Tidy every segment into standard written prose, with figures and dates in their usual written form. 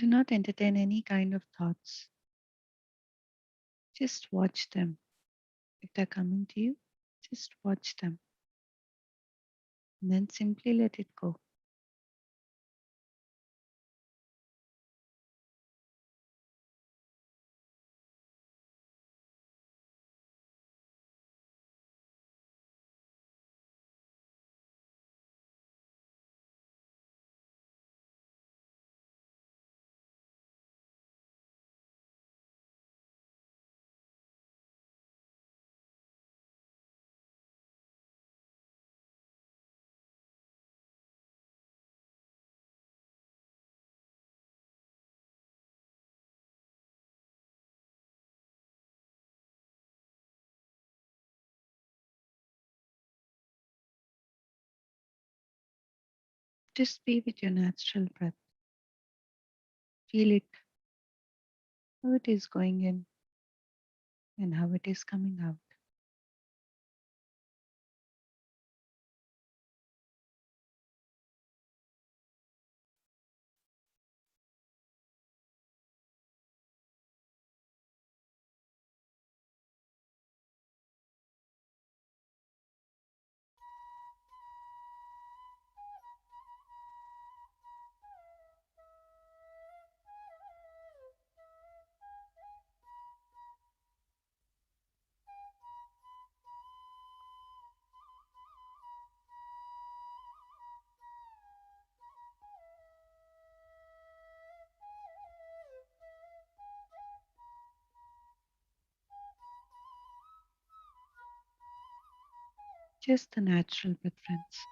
Do not entertain any kind of thoughts. Just watch them. If they're coming to you, just watch them. And then simply let it go. Just be with your natural breath. Feel it, how it is going in and how it is coming out. Just the natural breath, friends.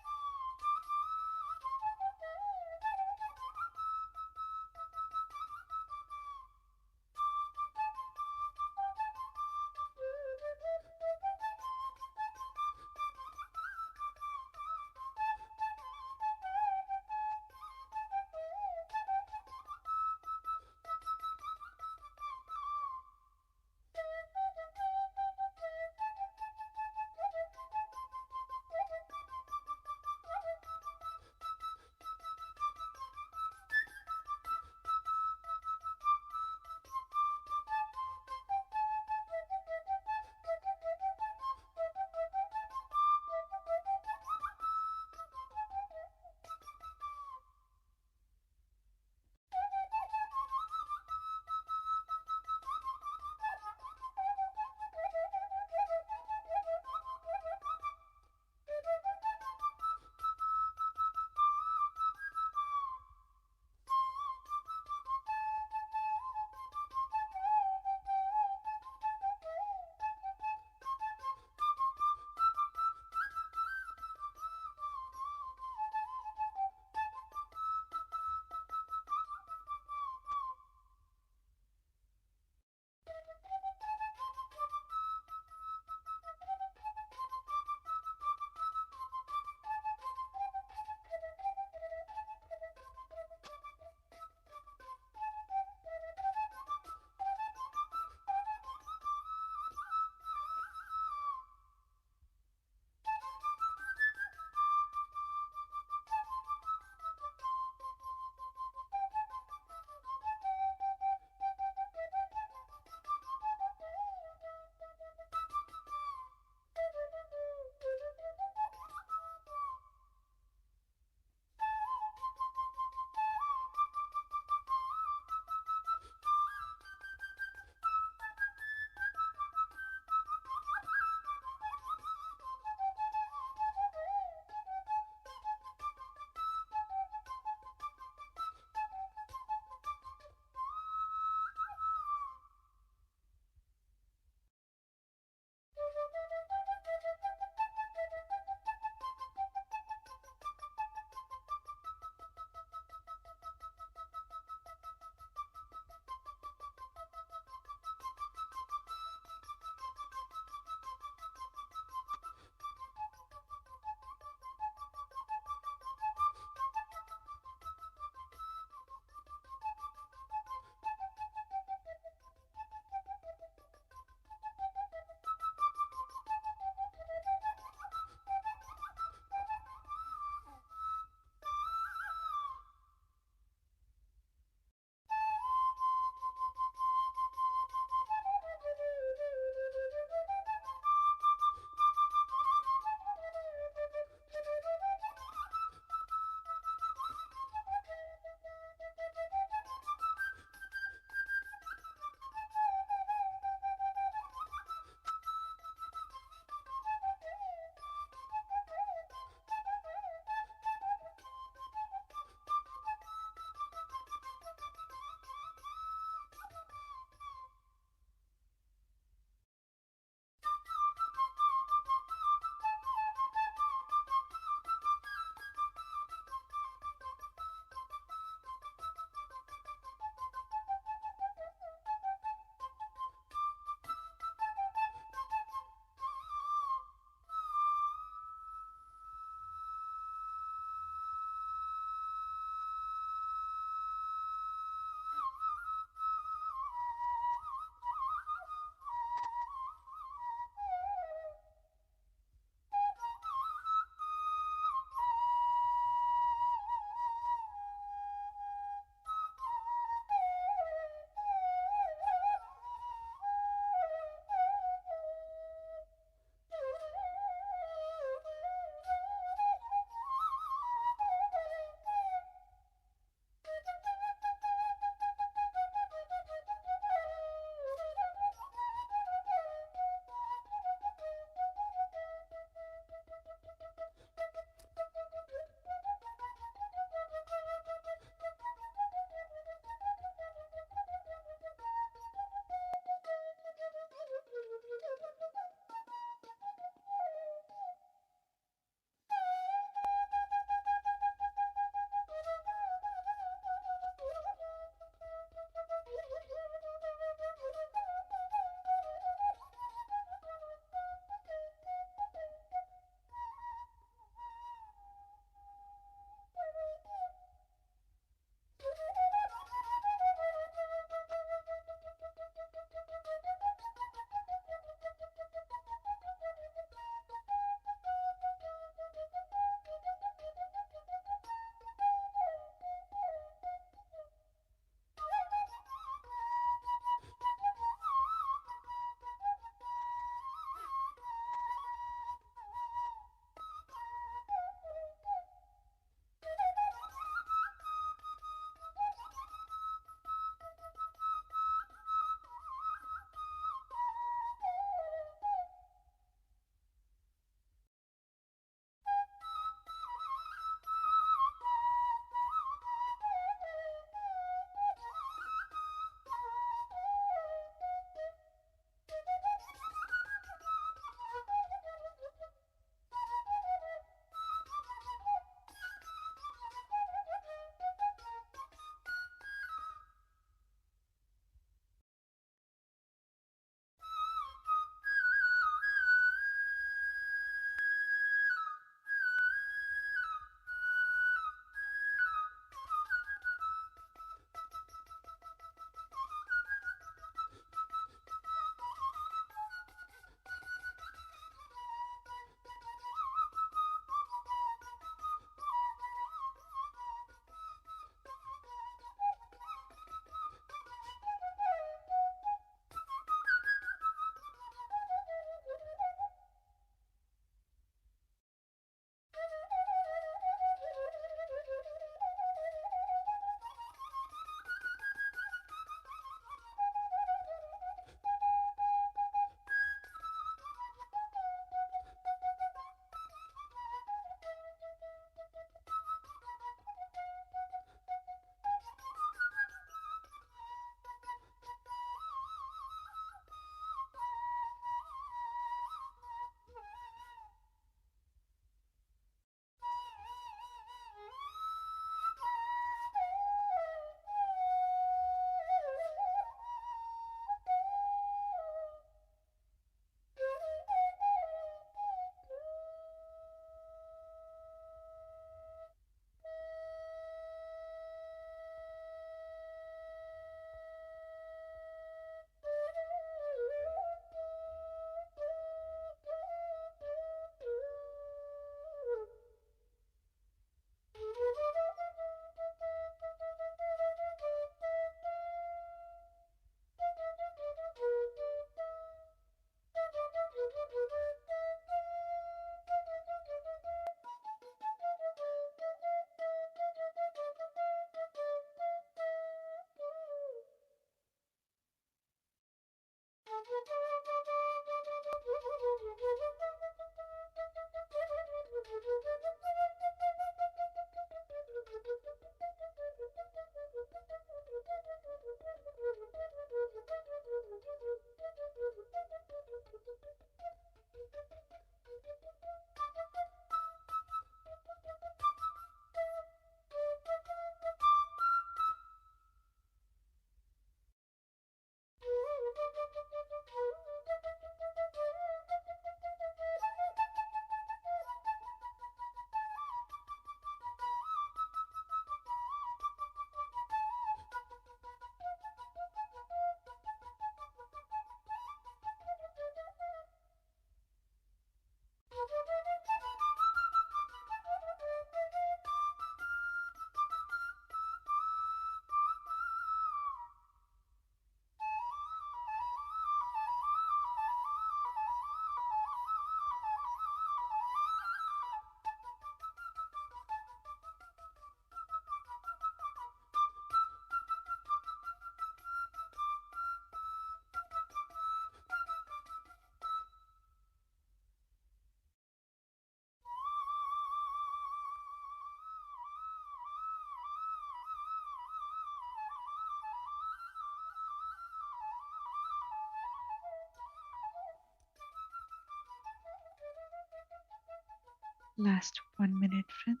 Last 1 minute, friends.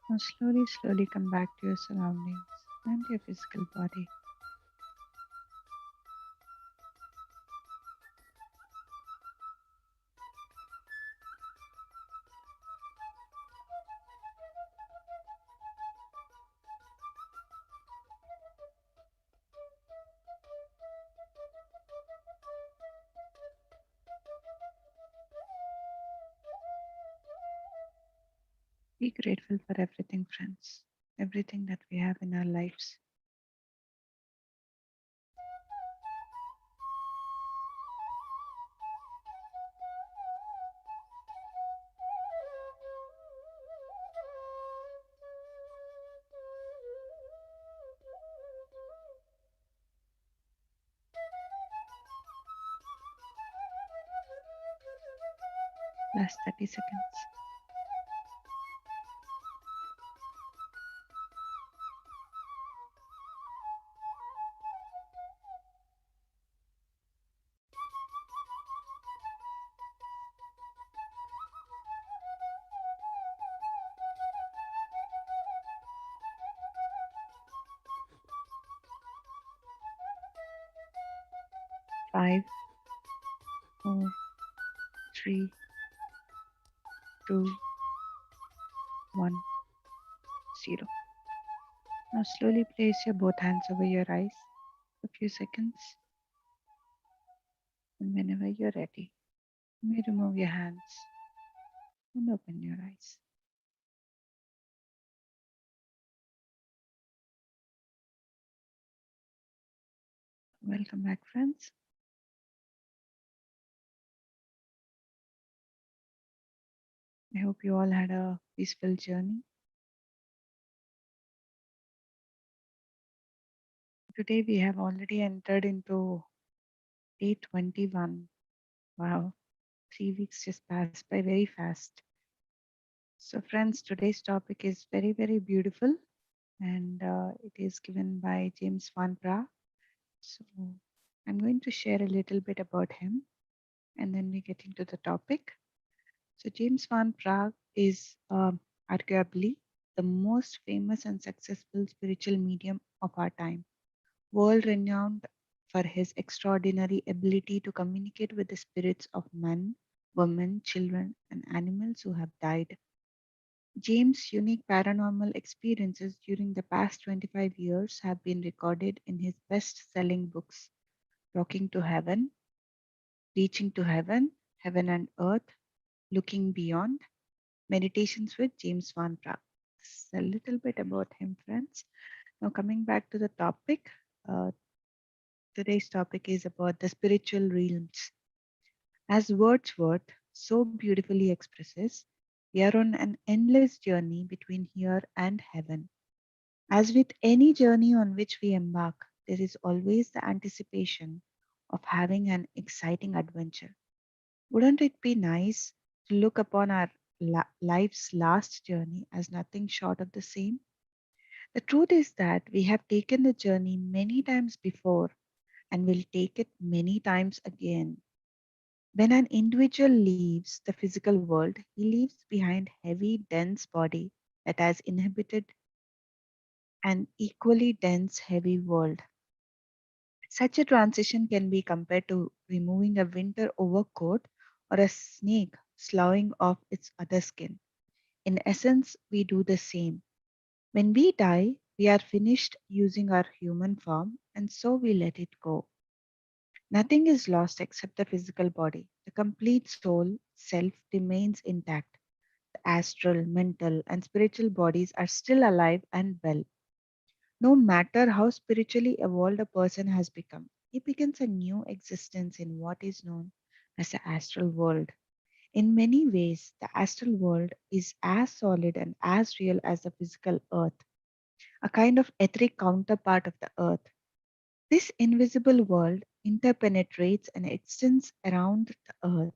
Now slowly, slowly come back to your surroundings and your physical body. Be grateful for everything, friends. Everything that we have in our lives. Last 30 seconds. 5, 4, 3, 2, 1, 0. Now slowly place your both hands over your eyes for a few seconds. And whenever you're ready, you may remove your hands and open your eyes. Welcome back, friends. I hope you all had a peaceful journey. Today we have already entered into day 21. Wow, 3 weeks just passed by very fast. So, friends, today's topic is very, very beautiful and it is given by James Van Praagh. So, I'm going to share a little bit about him and then we get into the topic. So, James Van Praagh is arguably the most famous and successful spiritual medium of our time, world renowned for his extraordinary ability to communicate with the spirits of men, women, children, and animals who have died. James' unique paranormal experiences during the past 25 years have been recorded in his best selling books, Rocking to Heaven, Reaching to Heaven, Heaven and Earth, Looking Beyond, Meditations with James Van Praagh. This is a little bit about him, friends. Now, coming back to the topic, uh, today's topic is about the spiritual realms. As Wordsworth so beautifully expresses, we are on an endless journey between here and heaven. As with any journey on which we embark, there is always the anticipation of having an exciting adventure. Wouldn't it be nice to look upon our life's last journey as nothing short of the same? The truth is that we have taken the journey many times before and will take it many times again. When an individual leaves the physical world, he leaves behind heavy, dense body that has inhabited an equally dense, heavy world. Such a transition can be compared to removing a winter overcoat or a snake sloughing off its other skin. In essence, we do the same. When we die, we are finished using our human form, and so we let it go. Nothing is lost except the physical body. The complete soul, self, remains intact. The astral, mental, and spiritual bodies are still alive and well. No matter how spiritually evolved a person has become, he begins a new existence in what is known as the astral world. In many ways, the astral world is as solid and as real as the physical earth, a kind of etheric counterpart of the earth. This invisible world interpenetrates and extends around the earth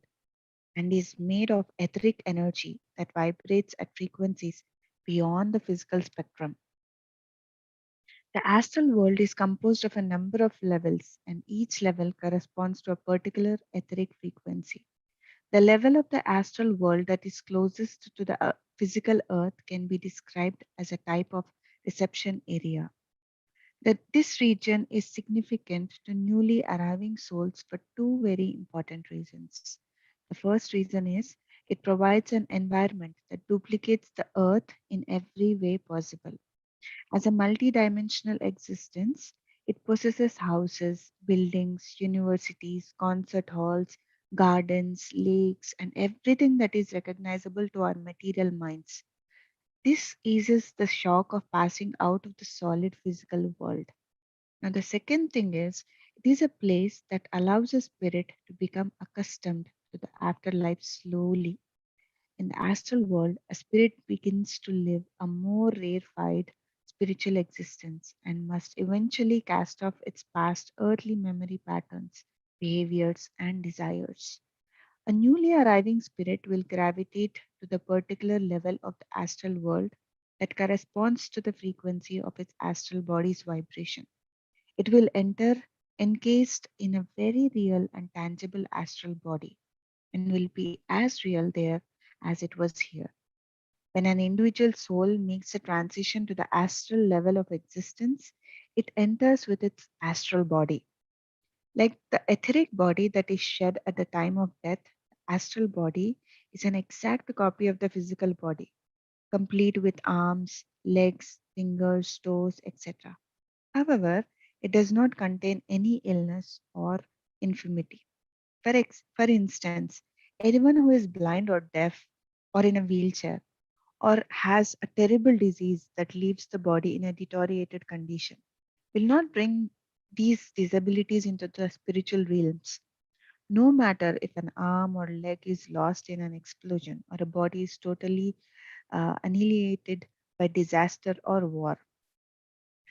and is made of etheric energy that vibrates at frequencies beyond the physical spectrum. The astral world is composed of a number of levels, and each level corresponds to a particular etheric frequency. The level of the astral world that is closest to the physical earth can be described as a type of reception area. That this region is significant to newly arriving souls for two very important reasons. The first reason is it provides an environment that duplicates the earth in every way possible. As a multidimensional existence, it possesses houses, buildings, universities, concert halls, gardens, lakes, and everything that is recognizable to our material minds. This eases the shock of passing out of the solid physical world. Now, the second thing is, it is a place that allows a spirit to become accustomed to the afterlife slowly. In the astral world, a spirit begins to live a more rarefied spiritual existence and must eventually cast off its past earthly memory patterns, behaviors, and desires. A newly arriving spirit will gravitate to the particular level of the astral world that corresponds to the frequency of its astral body's vibration. It will enter encased in a very real and tangible astral body and will be as real there as it was here. When an individual soul makes a transition to the astral level of existence, it enters with its astral body. Like the etheric body that is shed at the time of death, the astral body is an exact copy of the physical body, complete with arms, legs, fingers, toes, etc. However, it does not contain any illness or infirmity. For instance, anyone who is blind or deaf or in a wheelchair or has a terrible disease that leaves the body in a deteriorated condition will not bring these disabilities into the spiritual realms. No matter if an arm or leg is lost in an explosion or a body is totally annihilated by disaster or war,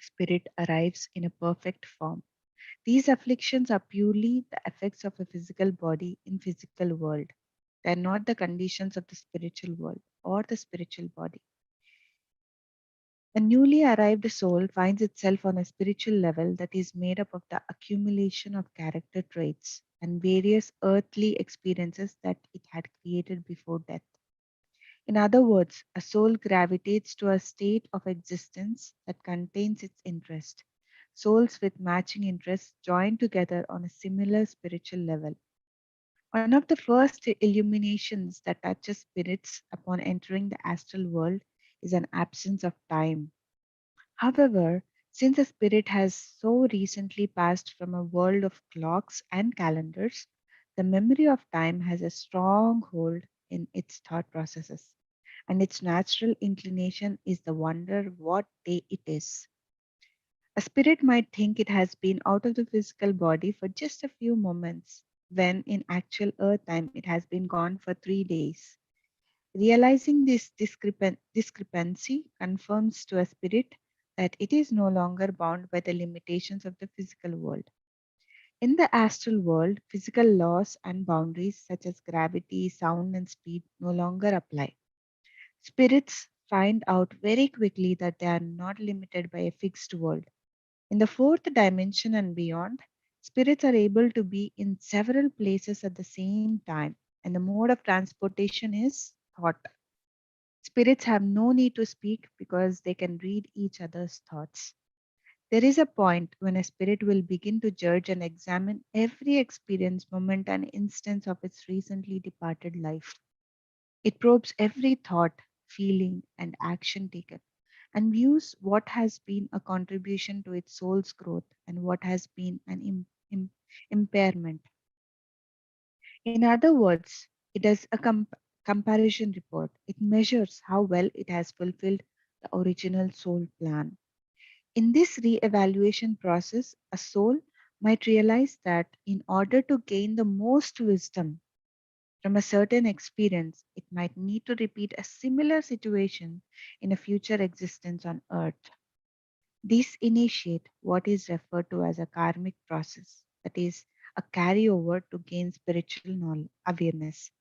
spirit arrives in a perfect form. These afflictions are purely the effects of a physical body in physical world. They are not the conditions of the spiritual world or the spiritual body. A newly arrived soul finds itself on a spiritual level that is made up of the accumulation of character traits and various earthly experiences that it had created before death. In other words, a soul gravitates to a state of existence that contains its interest. Souls with matching interests join together on a similar spiritual level. One of the first illuminations that touches spirits upon entering the astral world is an absence of time. However, since a spirit has so recently passed from a world of clocks and calendars, the memory of time has a strong hold in its thought processes, and its natural inclination is the wonder what day it is. A spirit might think it has been out of the physical body for just a few moments, when in actual earth time it has been gone for 3 days. Realizing this discrepancy confirms to a spirit that it is no longer bound by the limitations of the physical world. In the astral world, physical laws and boundaries such as gravity, sound, and speed no longer apply. Spirits find out very quickly that they are not limited by a fixed world. In the fourth dimension and beyond, spirits are able to be in several places at the same time, and the mode of transportation is thought. Spirits have no need to speak because they can read each other's thoughts. There is a point when a spirit will begin to judge and examine every experience, moment, and instance of its recently departed life. It probes every thought, feeling, and action taken and views what has been a contribution to its soul's growth and what has been an impairment. In other words, it does a comparison report. It measures how well it has fulfilled the original soul plan. In this re-evaluation process, a soul might realize that in order to gain the most wisdom from a certain experience, it might need to repeat a similar situation in a future existence on earth. This initiate what is referred to as a karmic process that is a carryover to gain spiritual awareness.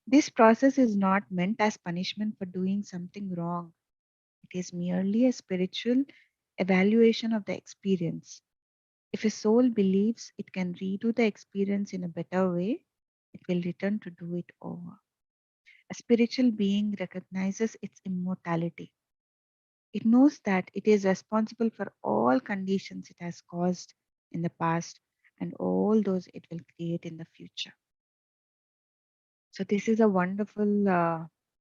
This process is not meant as punishment for doing something wrong. It is merely a spiritual evaluation of the experience. If a soul believes it can redo the experience in a better way, it will return to do it over. A spiritual being recognizes its immortality. It knows that it is responsible for all conditions it has caused in the past and all those it will create in the future. So this is a wonderful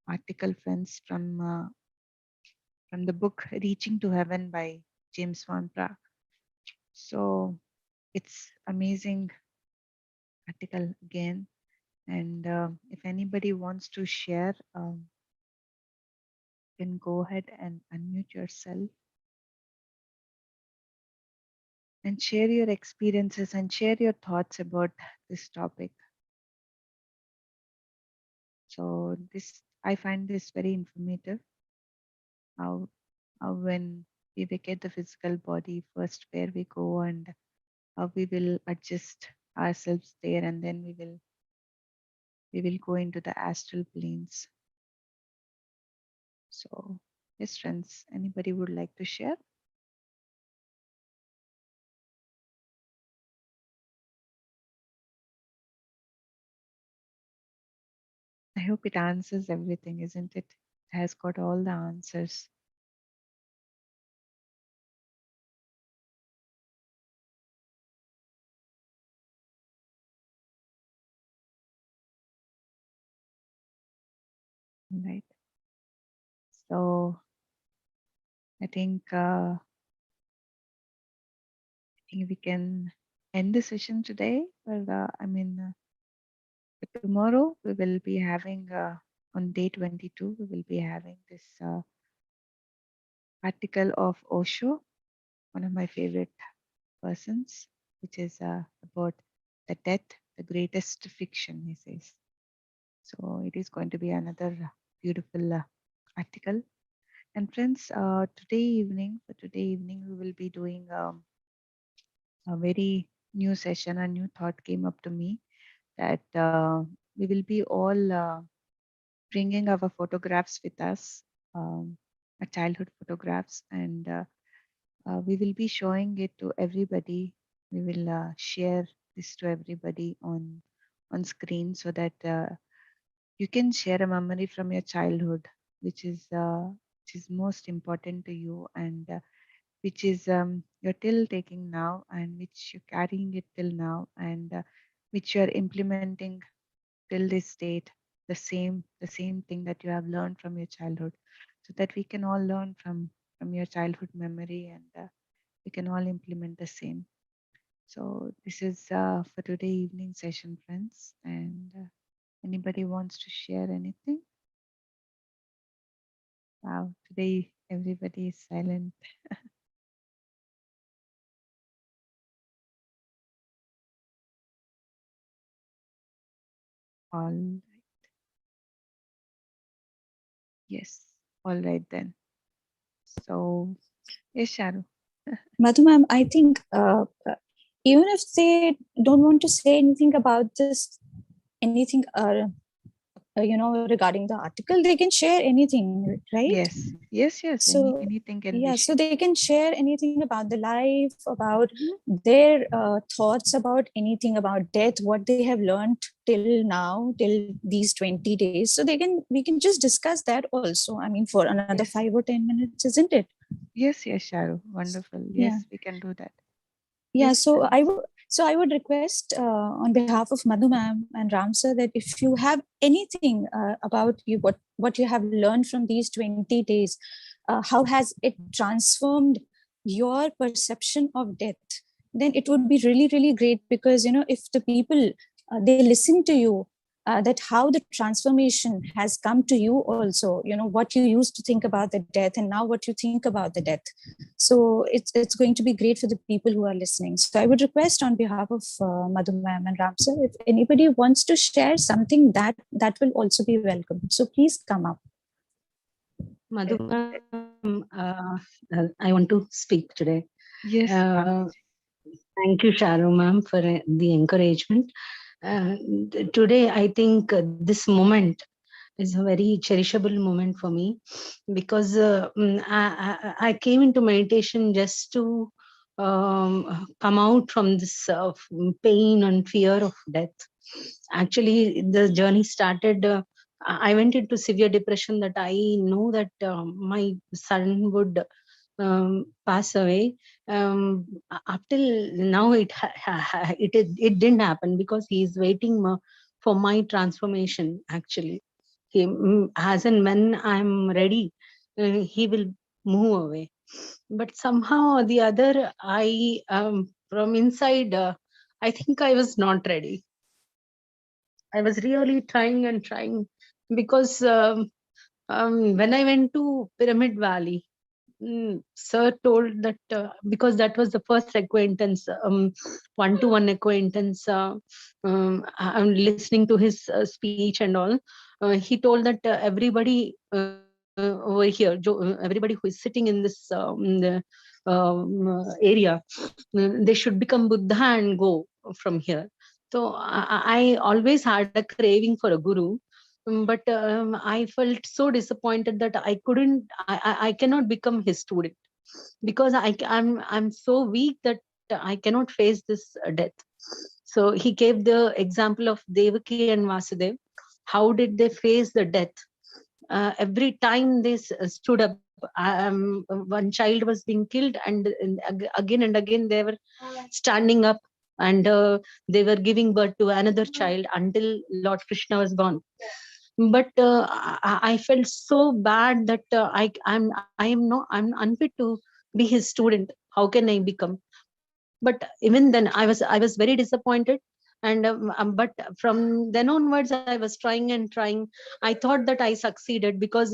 article, friends, from the book Reaching to Heaven by James Van Praagh. So it's amazing article again. And if anybody wants to share, you can go ahead and unmute yourself and share your experiences and share your thoughts about this topic. So this, I find this very informative. How, how when we vacate the physical body, first where we go and how we will adjust ourselves there, and then we will go into the astral planes. So yes, friends, anybody would like to share? I hope it answers everything, isn't it? It has got all the answers. Right. So I think we can end the session today. But tomorrow we will be having on day 22 we will be having this article of Osho, one of my favorite persons, which is about the death, the greatest fiction, he says. So it is going to be another beautiful article. And friends, today evening, we will be doing a very new session. A new thought came up to me that we will be all bringing our photographs with us, um, our childhood photographs, and we will be showing it to everybody. We will share this to everybody on screen so that you can share a memory from your childhood, which is most important to you, and which is you're still taking now, and which you're carrying it till now, and which you're implementing till this date, the same thing that you have learned from your childhood, so that we can all learn from your childhood memory, and we can all implement the same. So this is for today evening session, friends. And anybody wants to share anything? Wow, today everybody is silent. All yes, all right then. So yes, Sharu. Madhu ma'am, I think even if they don't want to say anything about this, anything, regarding the article, they can share anything, right? Yes, yes, yes. So Anything can be yeah, so shared. they can share anything about the life, about Mhm. their thoughts about anything about death, what they have learned till now, till these 20 days. So we can just discuss that also. I mean, for another Yes, 5 or 10 minutes, isn't it? yes, Sharu. Wonderful. Yeah. Yes, we can do that. Yeah, Yes, friends. so I would request on behalf of Madhu ma'am and Ram sir that if you have anything about you, what you have learned from these 20 days, how has it transformed your perception of death, then it would be really really great, because if the people they listen to you, that how the transformation has come to you also, what you used to think about the death and now what you think about the death. So it's going to be great for the people who are listening. So I would request on behalf of Madhu ma'am and Ram sir, if anybody wants to share something, that will also be welcome. So please come up. Yes, Madhu ma'am, I want to speak today. yes, Uh, Bhamiji. Thank you, Sharu ma'am, for the encouragement. Uh, Today, I think this moment is a very cherishable moment for me, because I came into meditation just to come out from this pain and fear of death. Actually, the journey started. I went into severe depression, that I know that my son would pass away. Up till now, it didn't happen, because he is waiting for my transformation. Actually, as and when I'm ready, he will move away. But somehow or the other, I from inside, I think I was not ready. I was really trying and trying, because when I went to Pyramid Valley, sir told that, because that was the first acquaintance, one-to-one acquaintance. I'm listening to his speech and all. He told that everybody over here, everybody who is sitting in this the, area, they should become Buddha and go from here. So I always had a craving for a guru, but I felt so disappointed that I couldn't, I cannot become his student, because I'm so weak that I cannot face this death. So he gave the example of Devaki and Vasudev. How did they face the death? Every time they stood up, one child was being killed, and again and again they were standing up, and they were giving birth to another child until Lord Krishna was born. But I felt so bad that I'm unfit to be his student. How can I become? But even then, I was very disappointed. And but from then onwards, I was trying and trying. I thought that I succeeded, because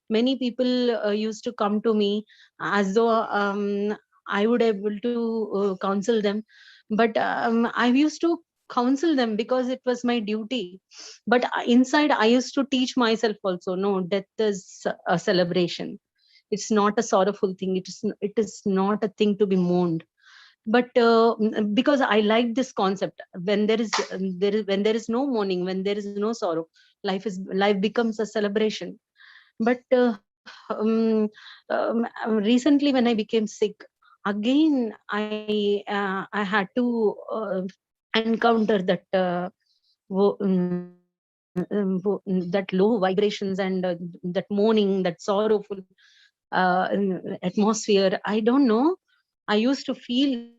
many people used to come to me as though I would able to counsel them. But I used to counsel them because it was my duty. But inside, I used to teach myself also, no, death is a celebration. It's not a sorrowful thing. It is not a thing to be mourned. But because I like this concept, when when there is no mourning, when there is no sorrow, life becomes a celebration. But recently, when I became sick again, I had to encounter that that low vibrations, and that mourning, that sorrowful atmosphere. I don't know. I used to feel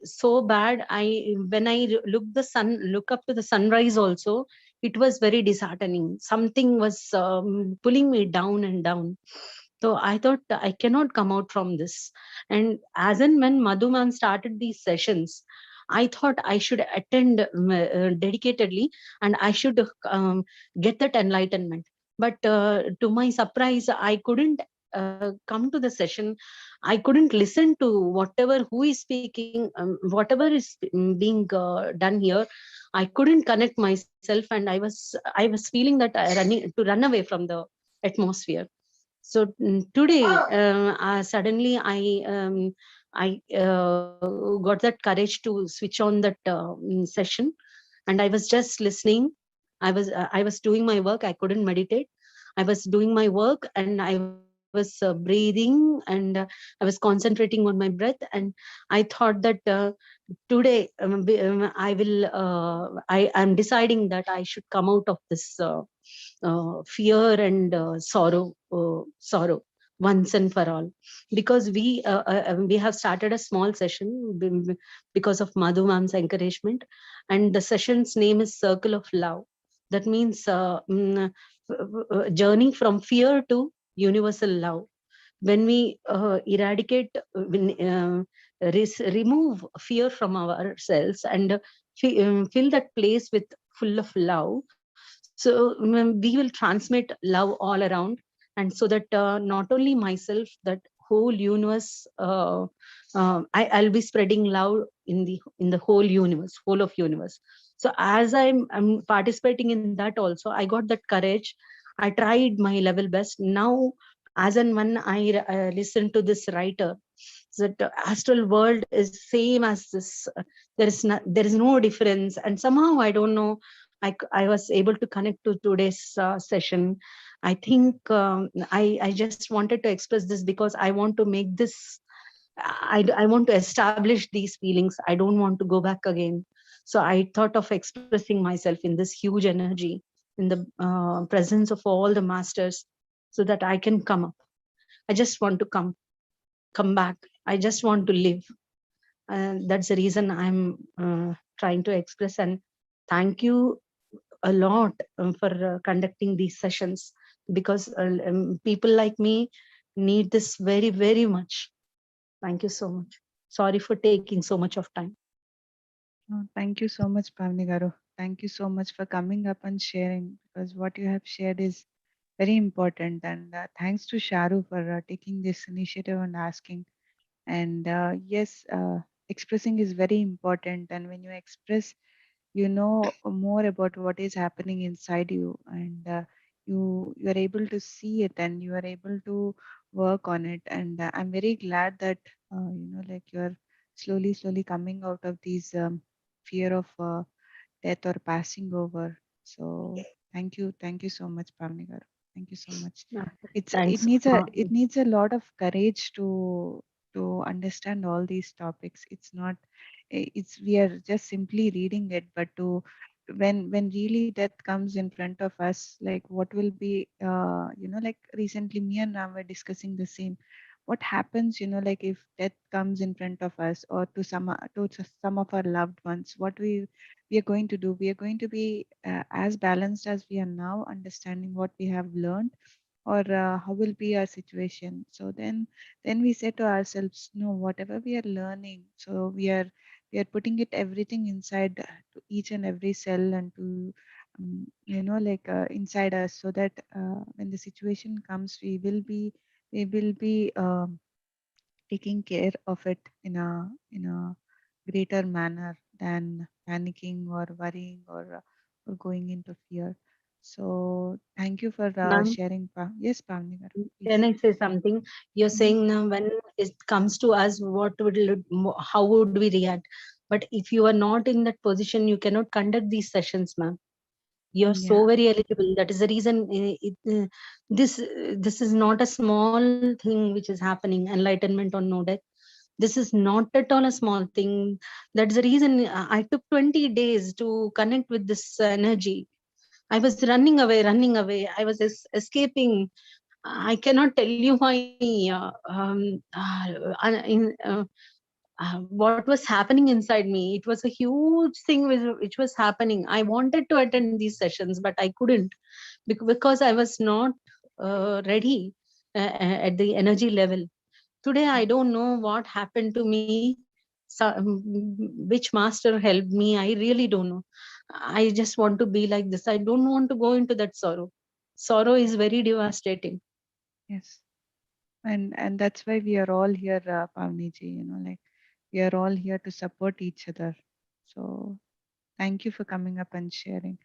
so bad. When I look up to the sunrise also, it was very disheartening. Something was pulling me down and down. So I thought I cannot come out from this. And as and when Madhuman started these sessions, I thought I should attend dedicatedly, and I should get that enlightenment. But to my surprise, I couldn't come to the session. I couldn't listen to whatever who is speaking, whatever is being done here. I couldn't connect myself, and I was feeling that I running to run away from the atmosphere. So today, suddenly I got that courage to switch on that session, and I was just listening. I was doing my work. I couldn't meditate. I was doing my work, and I was breathing, and I was concentrating on my breath. And I thought that today, I will. I am deciding that I should come out of this fear and sorrow once and for all, because we have started a small session because of Madhu Mam's encouragement, and the session's name is Circle of Love. That means journey from fear to universal love. When we eradicate, remove fear from ourselves, and fill that place with full of love. So we will transmit love all around, and so that not only myself, that whole universe, I'll be spreading love in the whole universe, whole of universe. So as I'm participating in that also, I got that courage. I tried my level best. Now, as and when I listen to this writer, that astral world is same as this. There is no difference, and somehow I don't know. I was able to connect to today's session. I think I just wanted to express this because I want to make this. I want to establish these feelings. I don't want to go back again. So I thought of expressing myself in this huge energy, in the presence of all the masters, so that I can come up. I just want to come back. I just want to live. And that's the reason I'm trying to express. And thank you a lot for conducting these sessions, because people like me need this very, very much. Thank you so much. Sorry for taking so much of time. Oh, thank you so much, Pavni Garu. Thank you so much for coming up and sharing, because what you have shared is very important. And thanks to Sharu for taking this initiative and asking. And yes, expressing is very important. And when you express, you know more about what is happening inside you, and you are able to see it, and you are able to work on it. And I'm very glad that like you're slowly coming out of these fear of death or passing over. So thank you so much, Pavni Garu. Thank you so much. Yeah. It Thanks. needs a lot of courage to understand all these topics. It's not it's we are just simply reading it, but to when really death comes in front of us, like what will be like recently me and Ram were discussing the same. What happens, like if death comes in front of us, or to some of our loved ones, what we are going to do? We are going to be as balanced as we are now, understanding what we have learned, or how will be our situation? So then we say to ourselves, no, whatever we are learning, so we are putting it everything inside to each and every cell, and to inside us, so that when the situation comes, we will be taking care of it in a greater manner than panicking or worrying, or going into fear. So thank you for Ma'am, sharing. Yes, Pavni garu, can please. I say something? You're Mhm. saying now when it comes to us, how would we react? But if you are not in that position, you cannot conduct these sessions, ma'am. You're Yeah. so very eligible. That is the reason this is not a small thing which is happening. Enlightenment or no death. This is not at all a small thing. That's the reason I took 20 days to connect with this energy. I was running away, running away. I was escaping. I cannot tell you my what was happening inside me. It was a huge thing which was happening. I wanted to attend these sessions, but I couldn't because I was not ready at the energy level. Today, I don't know what happened to me. Which master helped me, I really don't know. I just want to be like this. I don't want to go into that sorrow. Sorrow is very devastating. Yes. And that's why we are all here, Pavni ji, like we are all here to support each other. So thank you for coming up and sharing.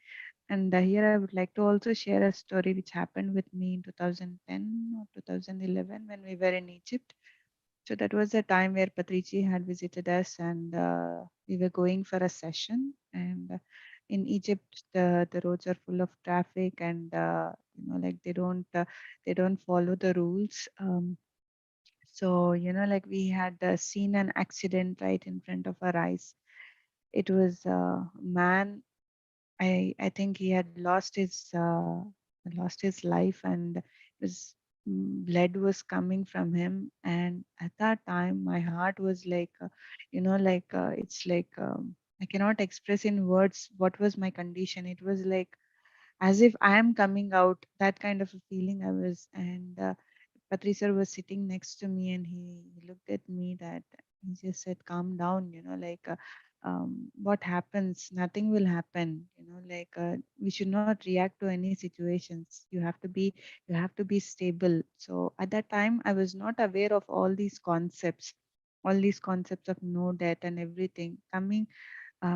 And here I would like to also share a story which happened with me in 2010 or 2011 when we were in Egypt. So that was the time where Patrici had visited us, and we were going for a session. And in Egypt, the roads are full of traffic, and like they don't follow the rules. So like we had seen an accident right in front of our eyes. It was a man. I think he had lost his life, and his blood was coming from him. And at that time, my heart was like, it's like, I cannot express in words what was my condition. It was like as if I am coming out. That kind of a feeling I was. And Patricia was sitting next to me, and he looked at me, that he just said, calm down, what happens, nothing will happen, we should not react to any situations. You have to be stable. So at that time, I was not aware of all these concepts of no debt and everything coming.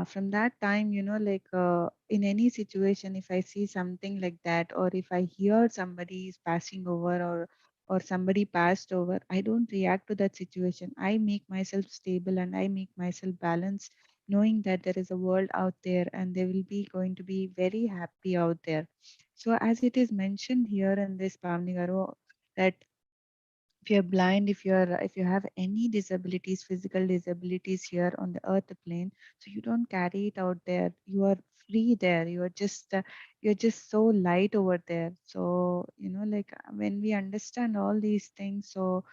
From that time, in any situation, if I see something like that, or if I hear somebody is passing over, or somebody passed over, I don't react to that situation. I make myself stable and I make myself balanced, knowing that there is a world out there and they will be going to be very happy out there. So as it is mentioned here in this Pavnigaro, that if you're blind, if you have any disabilities, physical disabilities here on the earth plane, so you don't carry it out there. You are free there. You're just so light over there. So like when we understand all these things, so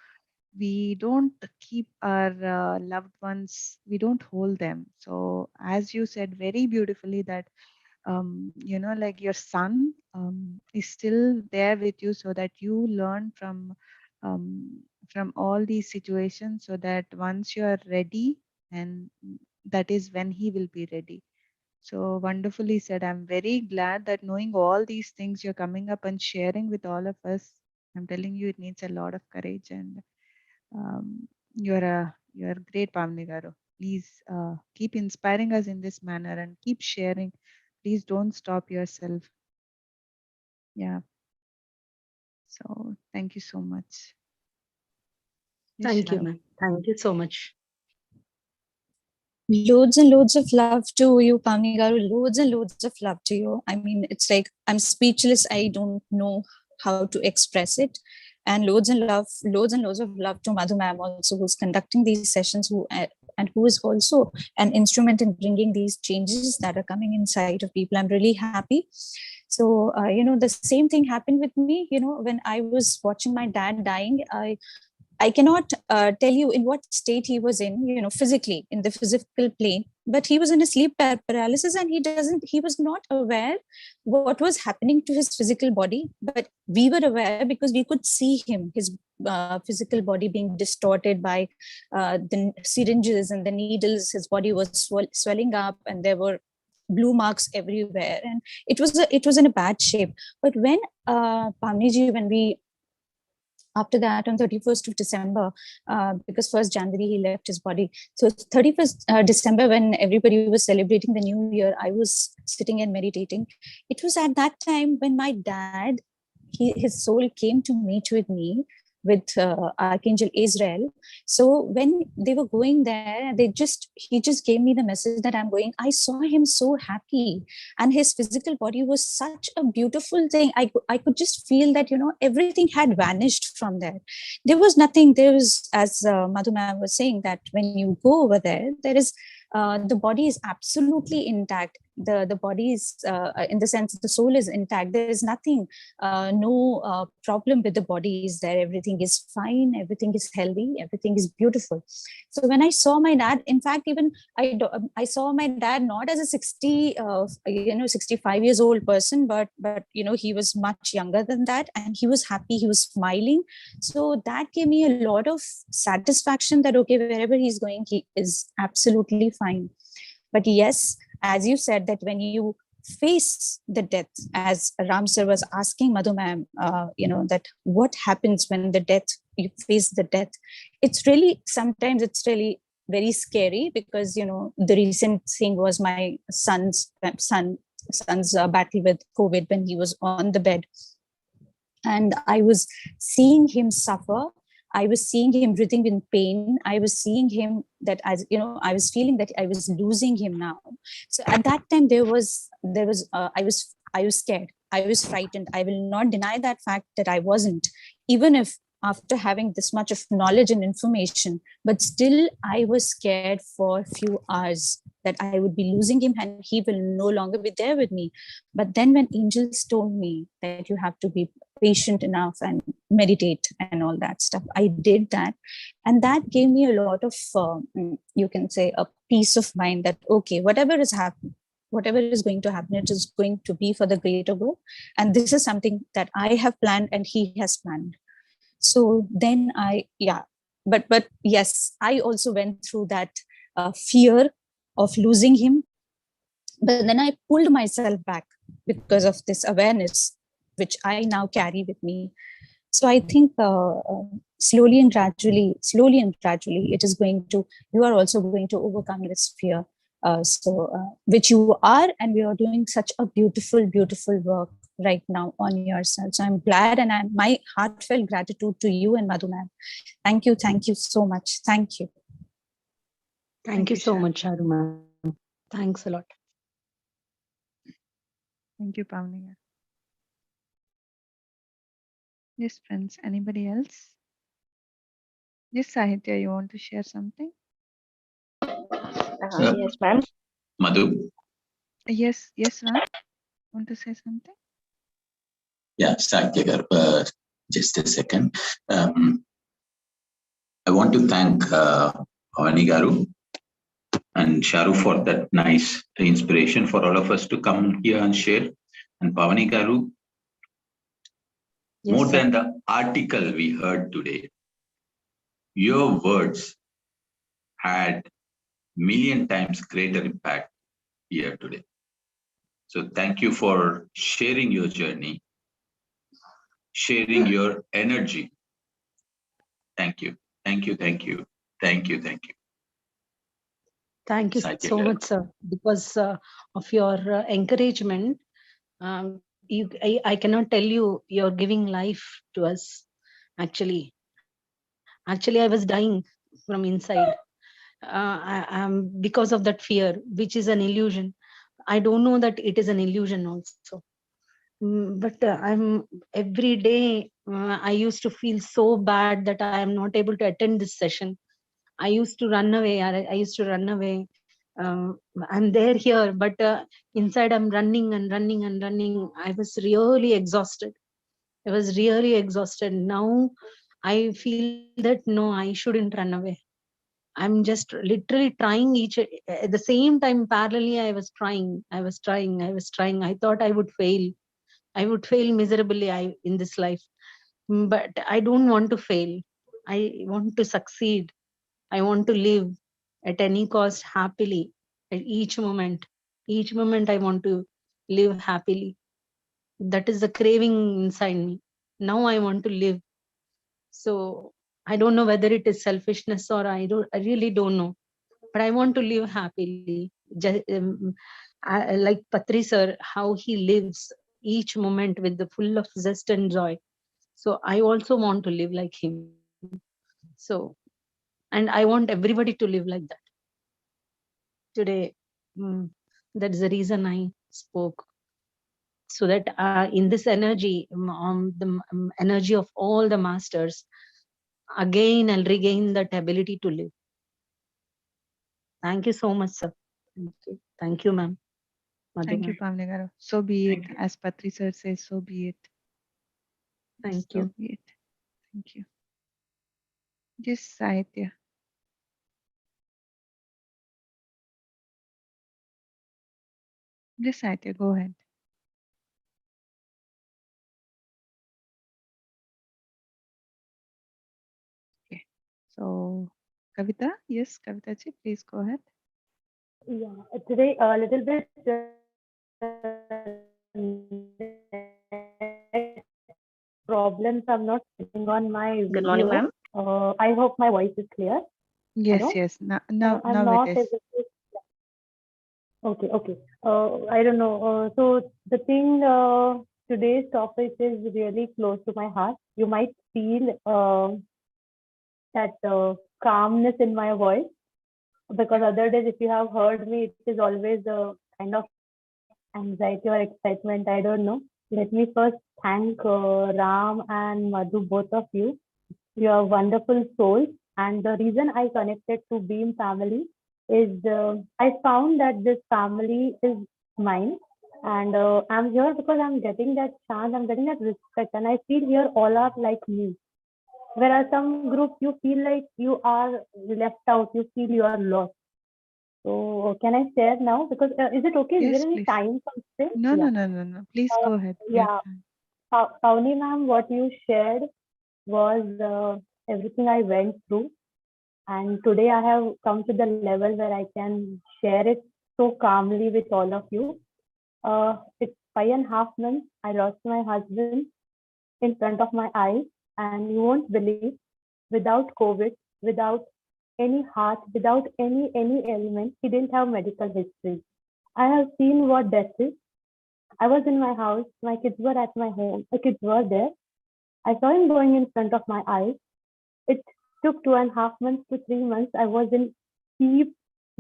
we don't keep our loved ones, we don't hold them. So as you said very beautifully that like your son is still there with you, so that you learn from all these situations, so that once you are ready, and that is when he will be ready. So wonderfully said. I'm very glad that knowing all these things, you're coming up and sharing with all of us. I'm telling you, it needs a lot of courage, and you're great, Pamni Garu. Please keep inspiring us in this manner and keep sharing. Please don't stop yourself. Yeah. So thank you so much. Yes, Thank you, Shrav. ma'am. Thank you so much. Loads and loads of love to you, Pamni Garu. Loads and loads of love to you. I mean, it's like I'm speechless. I don't know how to express it. And loads and love, loads and loads of love to Madhu ma'am also, who's conducting these sessions, and who is also an instrument in bringing these changes that are coming inside of people. I'm really happy. So, the same thing happened with me. When I was watching my dad dying, I cannot tell you in what state he was in, physically, in the physical plane, but he was in a sleep paralysis, and he was not aware what was happening to his physical body. But we were aware because we could see him, his physical body being distorted by the syringes and the needles. His body was swelling up, and there were blue marks everywhere, and it was in a bad shape. But when Pamniji, when we after that on 31st of December, because 1st January he left his body. So 31st December, when everybody was celebrating the new year, I was sitting and meditating. It was at that time when my dad, his soul came to meet with me, with Archangel Israel. So when they were going there, he just gave me the message that I'm going. I saw him so happy, and his physical body was such a beautiful thing. I could just feel that everything had vanished from there. There was nothing. There was, as Madhu ma'am was saying, that when you go over there, there is the body is absolutely intact. The body is, in the sense, the soul is intact. There is nothing, no problem with the body is there. Everything is fine. Everything is healthy. Everything is beautiful. So when I saw my dad, in fact, even I saw my dad not as a 65 years old person, but he was much younger than that, and he was happy. He was smiling. So that gave me a lot of satisfaction that okay, wherever he's going, he is absolutely fine. But yes, as you said, that when you face the death, as Ram sir was asking Madhu ma'am, that what happens when you face the death, sometimes it's really very scary, because the recent thing was my son's battle with COVID, when he was on the bed, and I was seeing him suffer. I was seeing him breathing in pain. I was seeing him that, as I was feeling that I was losing him now. So at that time, I was scared. I was frightened. I will not deny that fact that I wasn't, even if after having this much of knowledge and information, but still I was scared for a few hours that I would be losing him and he will no longer be there with me. But then when angels told me that you have to be patient enough and meditate and all that stuff, I did that. And that gave me a lot of, you can say, a peace of mind that, okay, whatever is happening, whatever is going to happen, it is going to be for the greater good. And this is something that I have planned and he has planned. So then but yes, I also went through that fear of losing him. But then I pulled myself back because of this awareness, which I now carry with me. So I think slowly and gradually, it is going to, you are also going to overcome this fear. Which you are, and we are doing such a beautiful, beautiful work right now on yourself. So I'm glad, and my heartfelt gratitude to you and Madhu ma'am. Thank you so much. Thank you. Thank you so much, Charu ma'am. Thanks a lot. Thank you, Pavni. Yes, friends. Anybody else? Yes, Sahitya, you want to share something? Yes, ma'am. Madhu? Yes, Ram. Want to say something? Yeah, Satya, just a second. I want to thank Avani Garu and Sharu for that nice inspiration for all of us to come here and share. And Pavani Garu, Yes, more sir. than the article we heard today, your words had million times greater impact here today. So thank you for sharing your journey, sharing your energy. Thank you. Thank you. Thank you. Thank you. Thank you. Thank you Satya so Garu. much, sir. Because of your encouragement, I cannot tell you, you're giving life to us. Actually, I was dying from inside. Because of that fear, which is an illusion. I don't know that it is an illusion also. But I'm every day. I used to feel so bad that I am not able to attend this session. I used to run away. I used to run away. I'm there here, but inside I'm running and running and running. I was really exhausted. I was really exhausted. Now I feel that no, I shouldn't run away. I'm just literally trying at the same time parallelly. I thought I would fail. I would fail miserably in this life. But I don't want to fail. I want to succeed. I want to live at any cost happily at each moment. Each moment I want to live happily. That is the craving inside me. Now I want to live. So I don't know whether it is selfishness or I really don't know. But I want to live happily. Like Patri sir, how he lives each moment with the full of zest and joy. So I also want to live like him. So, and I want everybody to live like that. Today, that's the reason I spoke. So that in this energy, the energy of all the masters, again I'll regain that ability to live. Thank you so much, sir. Thank you, ma'am. Thank you, Pavni Garu. So be it. Thank you. As Patri sir says, so be it. Thank So you. be it. Thank you. Yes, Sahitya. Yes, Sahitya, go ahead. Okay. So, Kavita, yes, Kavita ji, please go ahead. Yeah, today a little bit problems. I'm not sitting on my Good morning, video. ma'am. I hope my voice is clear. Yes, Hello? yes. I'm Now it not is. able to. Okay, okay. I don't know. So the thing, today's topic is really close to my heart. You might feel that calmness in my voice because other days, if you have heard me, it is always a kind of anxiety or excitement. I don't know. Let me first thank Ram and Madhu, both of you. You are wonderful souls. And the reason I connected to Beam family is I found that this family is mine. And I'm here because I'm getting that chance, I'm getting that respect. And I feel here all are like me. Whereas some group you feel like you are left out, you feel you are lost. So can I share now? Because is it okay? Is there Yes, any please. time constraint? No, Yeah. no, no, no, no. Please go ahead. We have Yeah. time. Pawnee ma'am, what you shared was everything I went through. And today I have come to the level where I can share it so calmly with all of you. It's 5.5 months. I lost my husband in front of my eyes, and you won't believe, without COVID, without any heart, without any element, he didn't have medical history. I have seen what death is. I was in my house. My kids were at my home. The kids were there. I saw him going in front of my eyes. It took 2.5 months to 3 months. I was in deep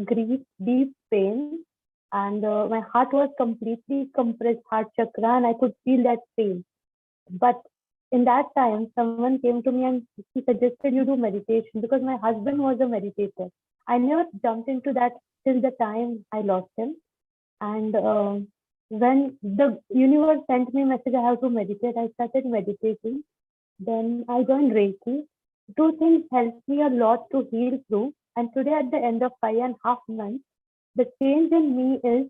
grief, deep pain, and my heart was completely compressed, heart chakra, and I could feel that pain. But in that time, someone came to me and he suggested you do meditation because my husband was a meditator. I never jumped into that till the time I lost him. And when the universe sent me a message, I have to meditate. I started meditating. Then I joined Reiki. Two things helped me a lot to heal through. And today, at the end of 5.5 months, the change in me is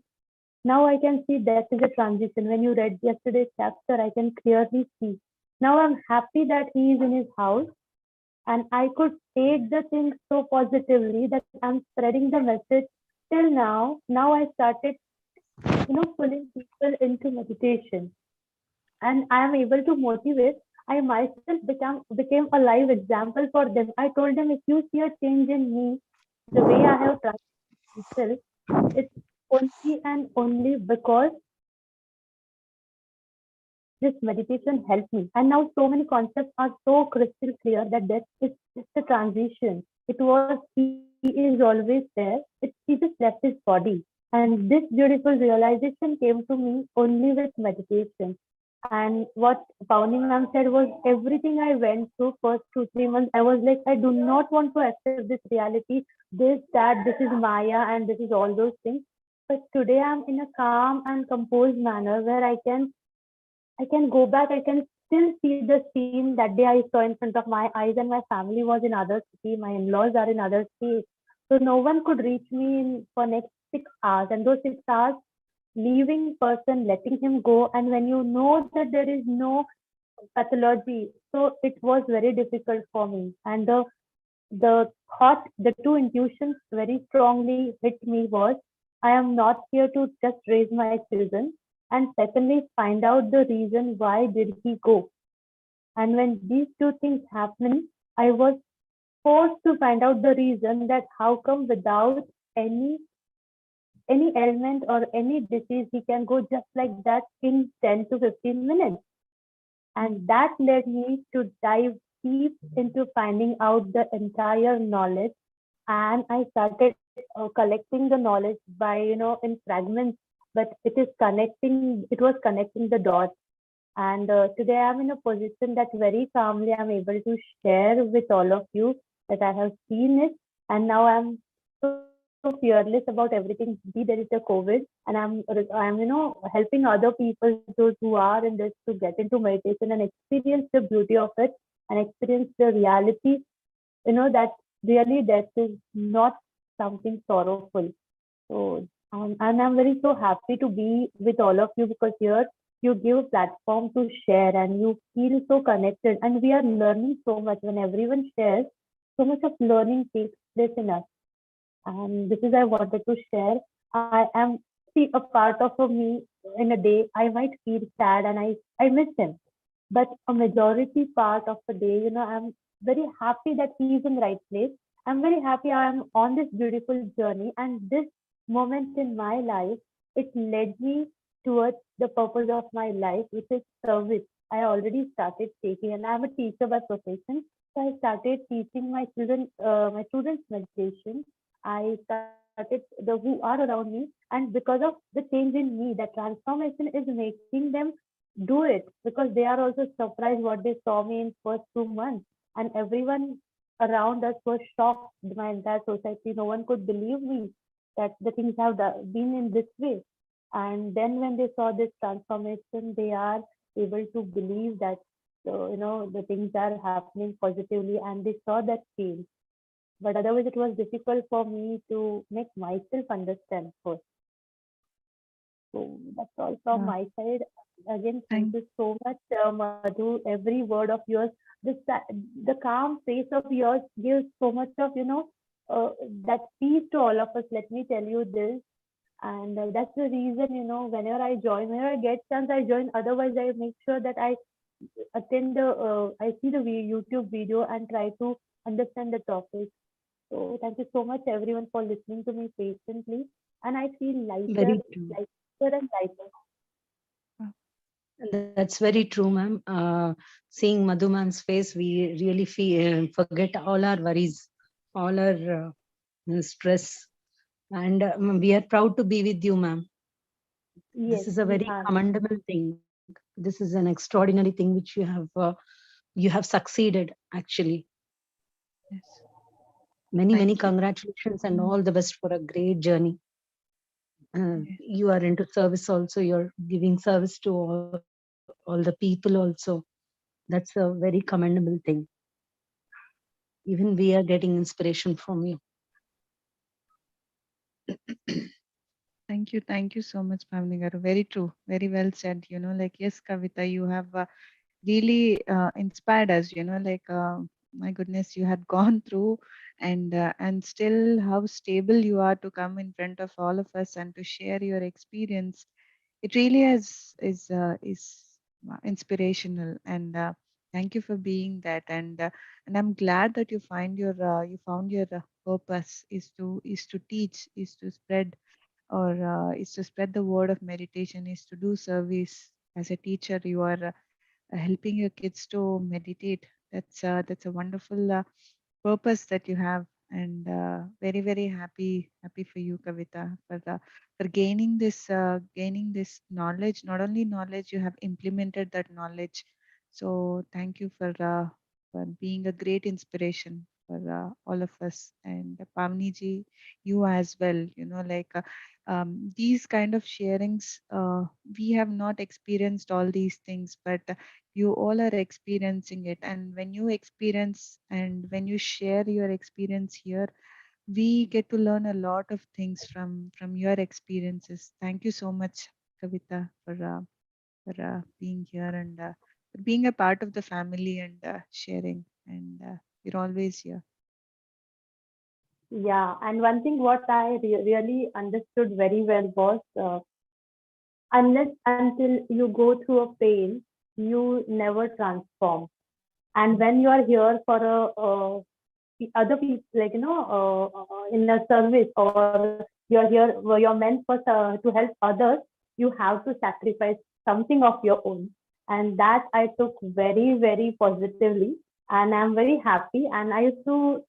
now I can see that is a transition. When you read yesterday's chapter, I can clearly see. Now I'm happy that he is in his house and I could take the things so positively that I'm spreading the message till now. Now I started, pulling people into meditation and I am able to motivate. I myself became a live example for them. I told them if you see a change in me, the way I have transformed myself, it's only and only because this meditation helped me. And now so many concepts are so crystal clear that that is just a transition. It was he is always there. He just left his body. And this beautiful realization came to me only with meditation. And what Pauni ma'am said was everything I went through first 2-3 months, I was like, I do not want to accept this reality, this, that, this is Maya, and this is all those things. But today I'm in a calm and composed manner where I can go back. I can still see the scene that day I saw in front of my eyes, and my family was in other city. My in-laws are in other state, so no one could reach me for next 6 hours. And those 6 hours, leaving person, letting him go, and when you know that there is no pathology, so it was very difficult for me. And the thought, the two intuitions very strongly hit me was, I am not here to just raise my children. And secondly, find out the reason why did he go. And when these two things happened, I was forced to find out the reason that how come without any any ailment or any disease, he can go just like that in 10 to 15 minutes. And that led me to dive deep into finding out the entire knowledge. And I started collecting the knowledge by, in fragments, but it was connecting the dots. And today I'm in a position that very calmly I'm able to share with all of you that I have seen it. And now I'm so fearless about everything. Be there is a COVID, and I'm helping other people, those who are in this, to get into meditation and experience the beauty of it and experience the reality. That really death is not something sorrowful. So, and I'm very so happy to be with all of you because here you give a platform to share and you feel so connected. And we are learning so much when everyone shares. So much of learning takes place in us. And this is I wanted to share. I am see a part of me in a day. I might feel sad and I miss him, but a majority part of the day, I'm very happy that he is in the right place. I'm very happy I am on this beautiful journey, and this moment in my life, it led me towards the purpose of my life, which is service. I already started taking, and I'm a teacher by profession. So I started teaching my children, my students meditation. I started the who are around me, and because of the change in me, that transformation is making them do it because they are also surprised what they saw me in first 2 months. And everyone around us was shocked. My entire society, no one could believe me that the things have been in this way. And then when they saw this transformation, they are able to believe that the things are happening positively, and they saw that change. But otherwise, it was difficult for me to make myself understand first. So that's all from Wow. my side. Again, thank Thank you so much, Madhu. Every word of yours, the calm face of yours gives so much of that peace to all of us. Let me tell you this, and that's the reason whenever I get chance, I join. Otherwise, I make sure that I attend I see the YouTube video and try to understand the topic. So thank you so much, everyone, for listening to me patiently, and I feel lighter, Very true. lighter and lighter. That's very true, ma'am. Seeing Madhu ma'am's face, we really forget all our worries, all our stress. And we are proud to be with you, ma'am. Yes, This is a we very are. commendable thing. This is an extraordinary thing which you have succeeded actually. Yes. Many Thank you. congratulations and Mm, all the best for a great journey. yes. You are into service also. You're giving service to all the people also. That's a very commendable thing. Even we are getting inspiration from you. Thank you so much, Pavni Garu. Very true. Very well said. Like, yes, Kavita, you have really inspired us, like, my goodness, you had gone through and still how stable you are to come in front of all of us and to share your experience. It really is inspirational, and thank you for being that. And I'm glad that you found your purpose is to teach, is to spread, or is to spread the word of meditation, is to do service. As a teacher, you are helping your kids to meditate. That's a wonderful purpose that you have, and very happy for you, Kavita, for gaining this knowledge. Not only knowledge, you have implemented that knowledge. So thank you for being a great inspiration for all of us. And Pavni ji, you as well. Like, these kind of sharings, we have not experienced all these things, but you all are experiencing it. And when you experience and when you share your experience here, we get to learn a lot of things from your experiences. Thank you so much, Kavita, for being here, and for being a part of the family, and sharing, and you're always here. Yeah, and one thing what I really understood very well was unless until you go through a pain, you never transform. And when you are here for other people, like in a service, or you're here where you're meant for to help others, you have to sacrifice something of your own. And that I took very positively, and I'm very happy. And I used to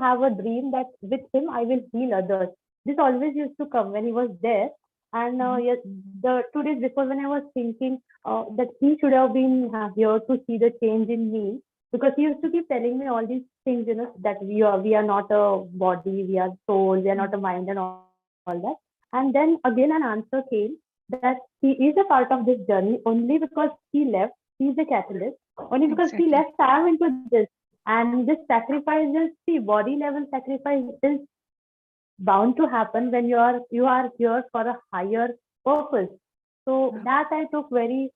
have a dream that with him I will heal others. This always used to come when he was there. And Mhm. yes, the 2 days before, when I was thinking that he should have been here to see the change in me, because he used to keep telling me all these things, that we are not a body, we are soul, we are not a mind, and all that. And then again an answer came that he is a part of this journey only because he left. He is a catalyst. Only because he left, Exactly. I am into this. And this sacrifice is, see, body level sacrifice is bound to happen when you are here for a higher purpose. So Wow. that I took very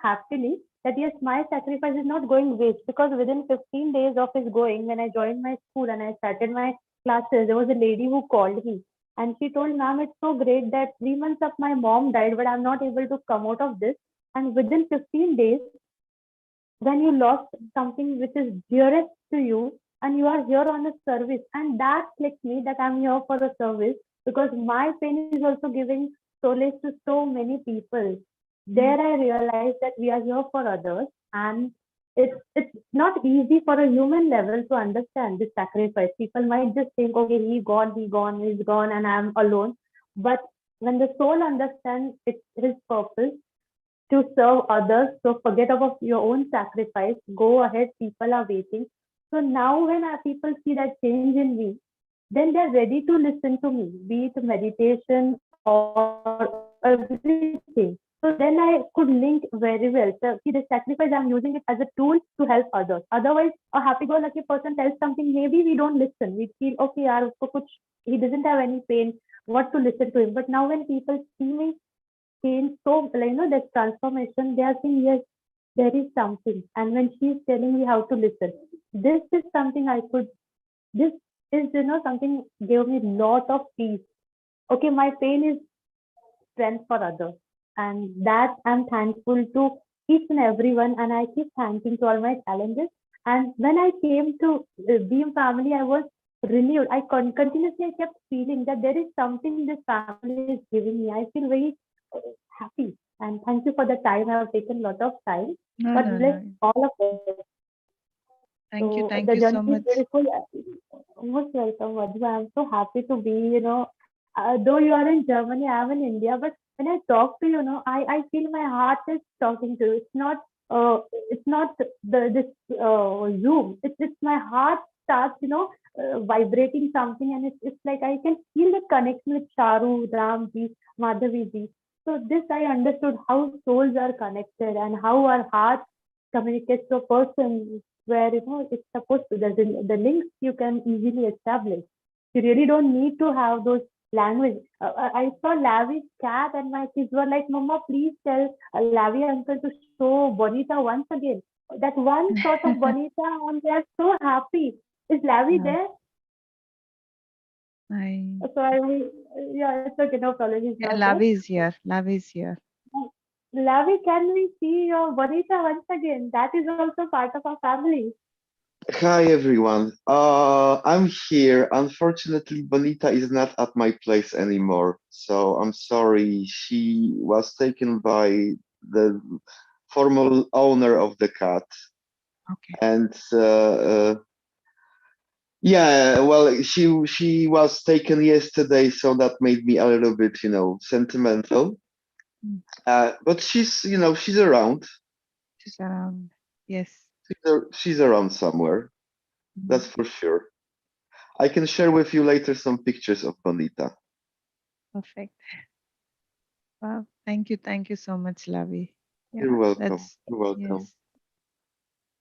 happily, that yes, my sacrifice is not going waste, because within 15 days of his going, when I joined my school and I started my classes, there was a lady who called me, and she told, ma'am, it's so great that 3 months of my mom died, but I'm not able to come out of this. And within 15 days, when you lost something which is dearest to you, and you are here on a service, and that clicked me that I'm here for a service, because my pain is also giving solace to so many people. Mm, There I realized that we are here for others, and it's not easy for a human level to understand this sacrifice. People might just think, okay, he's gone, and I'm alone. But when the soul understands his purpose to serve others. So forget about your own sacrifice. Go ahead. People are waiting. So now when people see that change in me, then they're ready to listen to me, be it meditation or everything. So then I could link very well. So see, the sacrifice, I'm using it as a tool to help others. Otherwise, a happy-go-lucky person tells something, maybe we don't listen. We feel, okay, yaar, usko kuch, he doesn't have any pain. What to listen to him? But now when people see me change, so that transformation, they are saying, yes, there is something. And when she's telling me how to listen, this is something I could, this is something gave me lot of peace. Okay, my pain is strength for others, and that I'm thankful to each and everyone, and I keep thanking to all my challenges. And when I came to Beam family, I was renewed. I continuously, I kept feeling that there is something this family is giving me. I feel very happy. And thank you for the time. I've taken a lot of time. No, God no, bless no. all of us. Thank you. So Thank the you journey so is much. beautiful. Most welcome, Madhu. I'm so happy to be, though you are in Germany, I'm in India, but when I talk to you, I feel my heart is talking to you. It's not this Zoom. It's my heart starts, vibrating something, and it's like I can feel the connection with Charu, Ramji, Madhaviji. So this I understood how souls are connected and how our hearts communicates to a person where it's supposed to. The links you can easily establish. You really don't need to have those language. I saw Lavi's cat and my kids were like, "Mama, please tell Lavi uncle to show Bonita once again." That one shot of Bonita, and they are so happy. Is Lavi Yeah, there? I, So yeah, it's okay, no problem. He's yeah, not there. Lavi is here. Lavi is here. Lavi, can we see your Bonita once again? That is also part of our family. Hi everyone. I'm here. Unfortunately, Bonita is not at my place anymore, so I'm sorry. She was taken by the former owner of the cat, Okay. and yeah, well, she was taken yesterday, so that made me a little bit, sentimental. Mm. But she's around. She's around. Yes. She's around somewhere. Mm. That's for sure. I can share with you later some pictures of Bonita. Perfect. Wow. Thank you so much, Lavi. Yeah, You're welcome. that's, You're welcome. yes,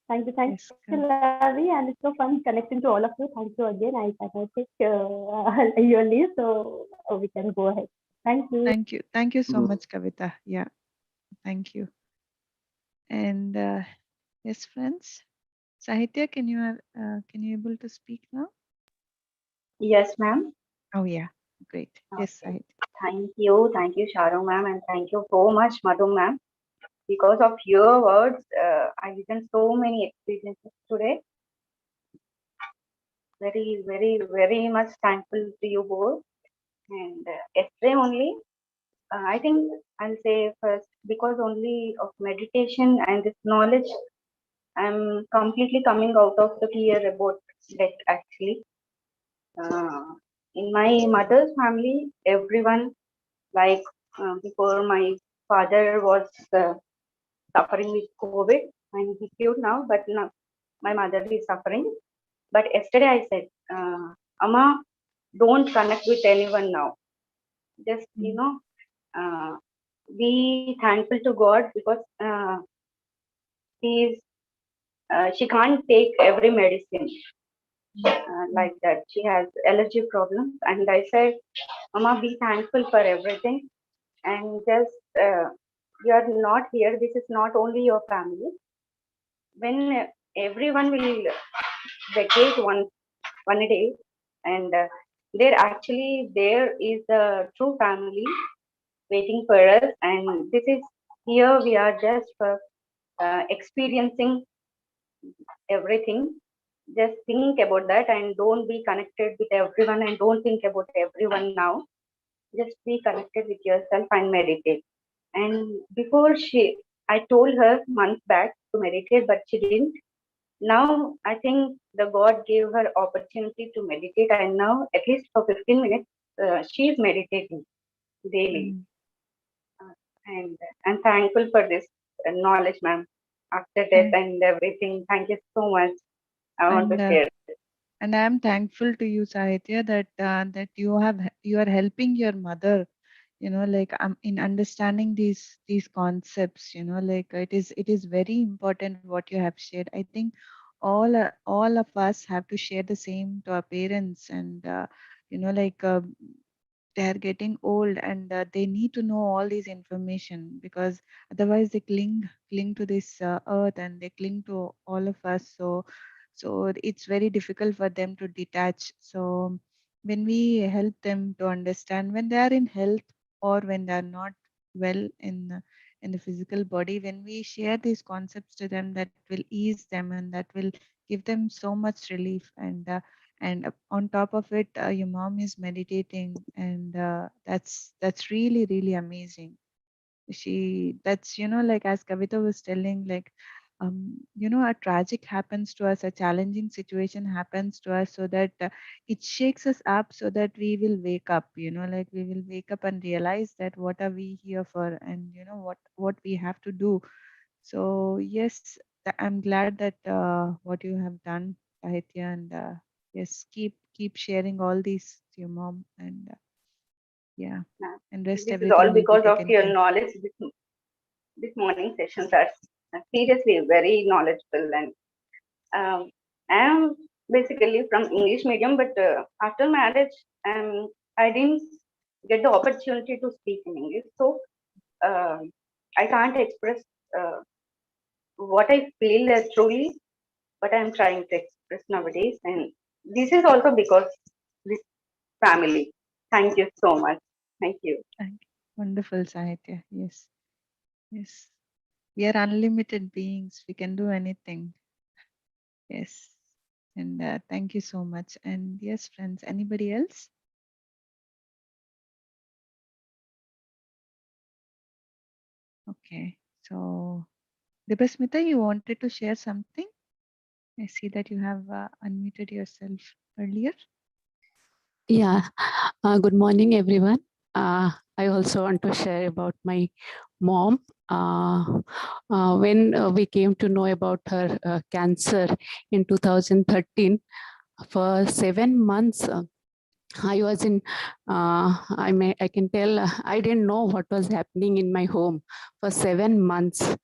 Thank yes, you, Lavi, and it's so fun connecting to all of you. Thank you again. I take your leave, so we can go ahead. Thank you. thank you. Thank you so Mhm. much, Kavita. Yeah, thank you. And yes, friends. Sahitya, can you able to speak now? Yes, ma'am. Oh yeah, great. Yes, Okay. Sahitya. Thank you, Sharon ma'am, and thank you so much, Madhu ma'am. Because of your words, I listened so many experiences today. Very, very, very much thankful to you both. And yesterday only, I think I'll say first, because only of meditation and this knowledge, I'm completely coming out of the fear about death actually. Uh, in my mother's family, everyone, like before my father was suffering with COVID and he's cured now, but now my mother is suffering. But yesterday I said, Amma, don't connect with anyone now. Just, Mm. uh, be thankful to God because she's, she can't take every medicine Mm. like that. She has allergy problems. And I said, Amma, be thankful for everything and just you are not here. This is not only your family. When everyone will vacate one day, and there actually there is a true family waiting for us, and this is here we are just for experiencing everything. Just think about that and don't be connected with everyone and don't think about everyone now. Just be connected with yourself and meditate. And before I told her months back to meditate, but she didn't. Now I think the God gave her opportunity to meditate, and now at least for 15 minutes, she is meditating daily. Mm. And I'm thankful for this knowledge, ma'am. After death Thank, and everything, thank you so much. I want to and share. and I am thankful to you, Sahitya, that you are helping your mother, like in understanding these concepts, like it is very important what you have shared. I think all of us have to share the same to our parents, and like they are getting old, and they need to know all these information, because otherwise they cling to this earth, and they cling to all of us. So it's very difficult for them to detach. So when we help them to understand, when they are in health or when they are not well in the physical body, when we share these concepts to them, that will ease them, and that will give them so much relief. And on top of it, your mom is meditating, and that's really really amazing. that's, like as Kavita was telling, like, a tragic happens to us, a challenging situation happens to us, so that it shakes us up, so that we will wake up, like we will wake up and realize that what are we here for, and what we have to do. So yes, I'm glad that what you have done, Sahitya, and yes, keep sharing all these to your mom, and yeah, Yeah. and rest This is everything all will be because of taken your care. knowledge. This morning sessions are seriously very knowledgeable, and I am basically from English medium, but after marriage, I didn't get the opportunity to speak in English, so uh, I can't express uh, what I feel truly, but I'm trying to express nowadays, and this is also because this family. Thank you so much. Thank you. Thank you. Wonderful, Sahitya. Yes, yes. We are unlimited beings. We can do anything. Yes. And thank you so much. And yes, friends, anybody else? Okay. So, Dipasmita, you wanted to share something? I see that you have unmuted yourself earlier. Yeah, good morning, everyone. I also want to share about my mom. When we came to know about her cancer in 2013, for 7 months, I was in, I can tell, I didn't know what was happening in my home for 7 months.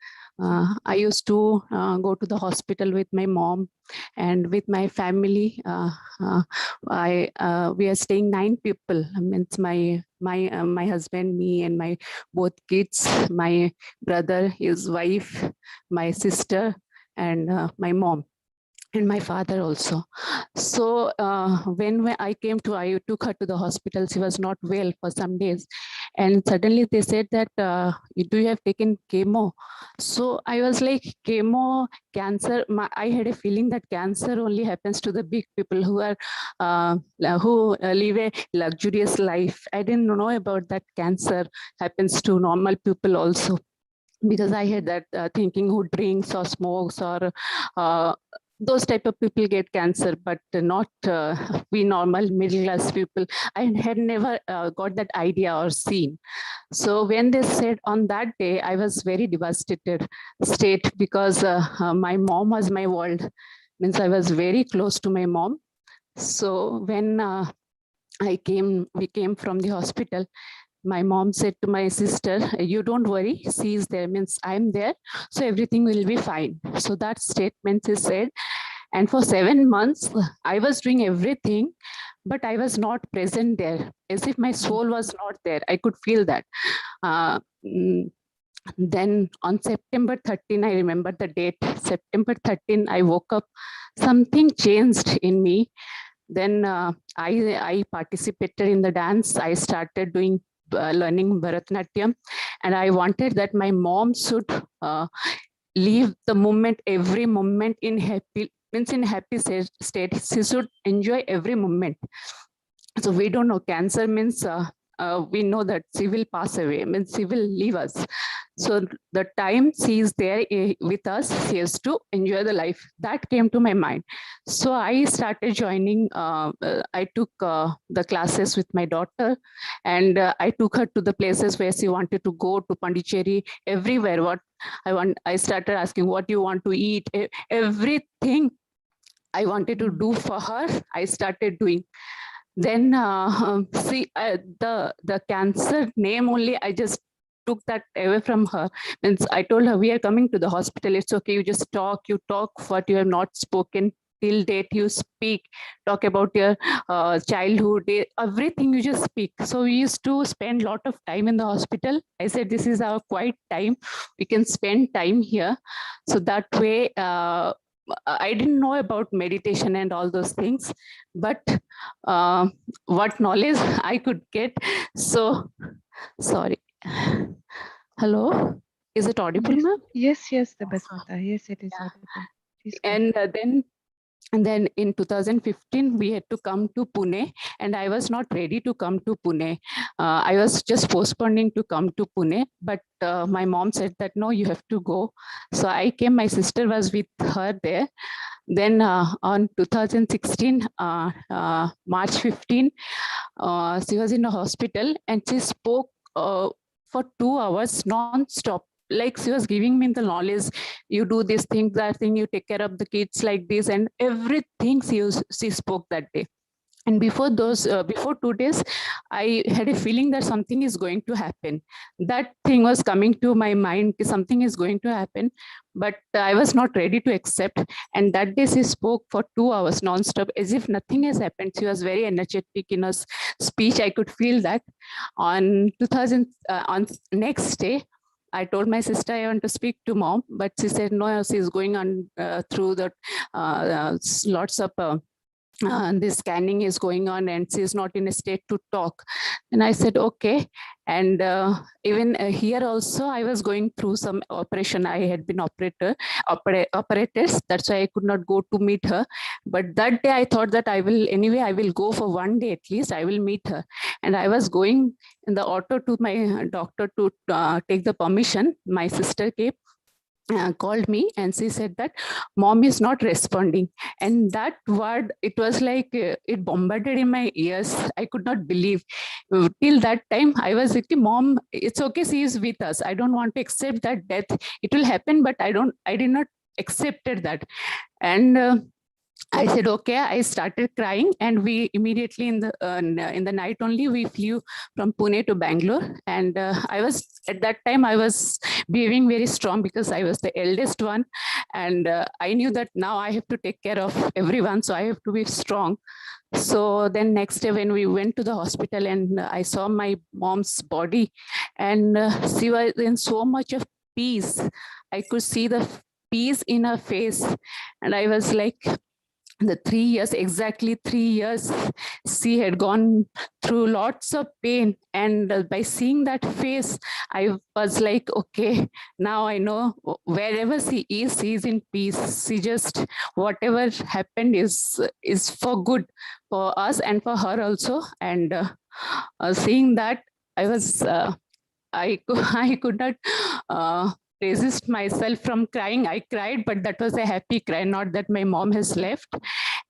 I used to go to the hospital with my mom and with my family. We are staying 9 people. Means my husband, me, and my both kids, my brother, his wife, my sister, and my mom and my father also. So when I came to, I took her to the hospital. She was not well for some days, and suddenly they said that, do you have taken chemo? So I was like, chemo, cancer. I had a feeling that cancer only happens to the big people who live a luxurious life. I didn't know about that cancer happens to normal people also, because I had that thinking who drinks or smokes or those type of people get cancer, but not we normal middle class people. I had never got that idea or seen. So when they said on that day, I was very devastated state, because my mom was my world. Means I was very close to my mom. So when we came from the hospital, my mom said to my sister, you don't worry, she is there, means I'm there, so everything will be fine. So that statement is said. And for 7 months, I was doing everything, but I was not present there, as if my soul was not there. I could feel that. Uh, mm, then on September 13, I remember the date, September 13, I woke up, something changed in me. Then I participated in the dance. I started doing learning Bharatanatyam, and I wanted that my mom should leave the moment, every moment in happy, means in happy state. She should enjoy every moment. So we don't know, cancer means we know that she will pass away, means she will leave us. So the time she is there with us, she has to enjoy the life. That came to my mind. So I started joining, I took the classes with my daughter, and I took her to the places where she wanted to go, to Pondicherry, everywhere. I started asking, what do you want to eat? Everything I wanted to do for her, I started doing. Then the cancer name only, I just took that away from her. Means I told her, we are coming to the hospital, it's okay, you just talk, you talk what you have not spoken till date, you speak, talk about your childhood, everything you just speak. So we used to spend a lot of time in the hospital. I said, this is our quiet time, we can spend time here. So that way, I didn't know about meditation and all those things, but what knowledge I could get. So, sorry. Hello, is it audible, Yes, ma'am? yes, yes, Dipasmita. Yes, it is audible. Please go And ahead. then And then in 2015, we had to come to Pune, and I was not ready to come to Pune. I was just postponing to come to Pune, but my mom said that, no, you have to go. So I came, my sister was with her there. Then on 2016, March 15, she was in a hospital and she spoke for 2 hours non-stop. Like she was giving me the knowledge, you do this thing, that thing, you take care of the kids like this, and everything she spoke that day. And before 2 days, I had a feeling that something is going to happen. That thing was coming to my mind, something is going to happen, but I was not ready to accept. And that day she spoke for 2 hours non-stop as if nothing has happened. She was very energetic in her speech. I could feel that. On next day, I told my sister I want to speak to mom, but she said no, she's going on through the lots of this scanning is going on and she's not in a state to talk. And I said, okay. And even here also, I was going through some operation. I had been operated. That's why I could not go to meet her. But that day I thought that I will go for one day at least, I will meet her. And I was going in the auto to my doctor to take the permission. My sister came, called me, and she said that mom is not responding. And that word, it was like it bombarded in my ears. I could not believe. Till that time I was like, mom, it's okay, she is with us, I don't want to accept that death, it will happen, but I did not accepted that. And I said, okay. I started crying, and we immediately in the night only, we flew from Pune to Bangalore. And I was, at that time, I was behaving very strong because I was the eldest one. And I knew that now I have to take care of everyone. So I have to be strong. So then next day when we went to the hospital, and I saw my mom's body, and she was in so much of peace. I could see the peace in her face. And I was like, the 3 years, exactly 3 years, she had gone through lots of pain. And by seeing that face, I was like, okay, now I know wherever she is in peace. She just, whatever happened is for good for us and for her also. And seeing that, I was, I could not resist myself from crying. I cried, but that was a happy cry, not that my mom has left.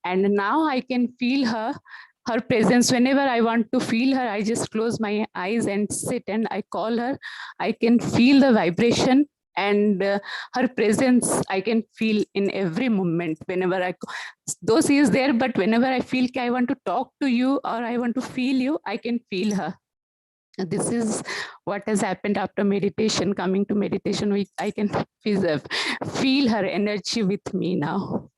And now I can feel her presence. Whenever I want to feel her, I just close my eyes and sit and I call her. I can feel the vibration, and her presence I can feel in every moment. Whenever though she is there, but whenever I feel I want to talk to you or I want to feel you, I can feel her. This is what has happened after meditation. Coming to meditation, I can feel her energy with me now.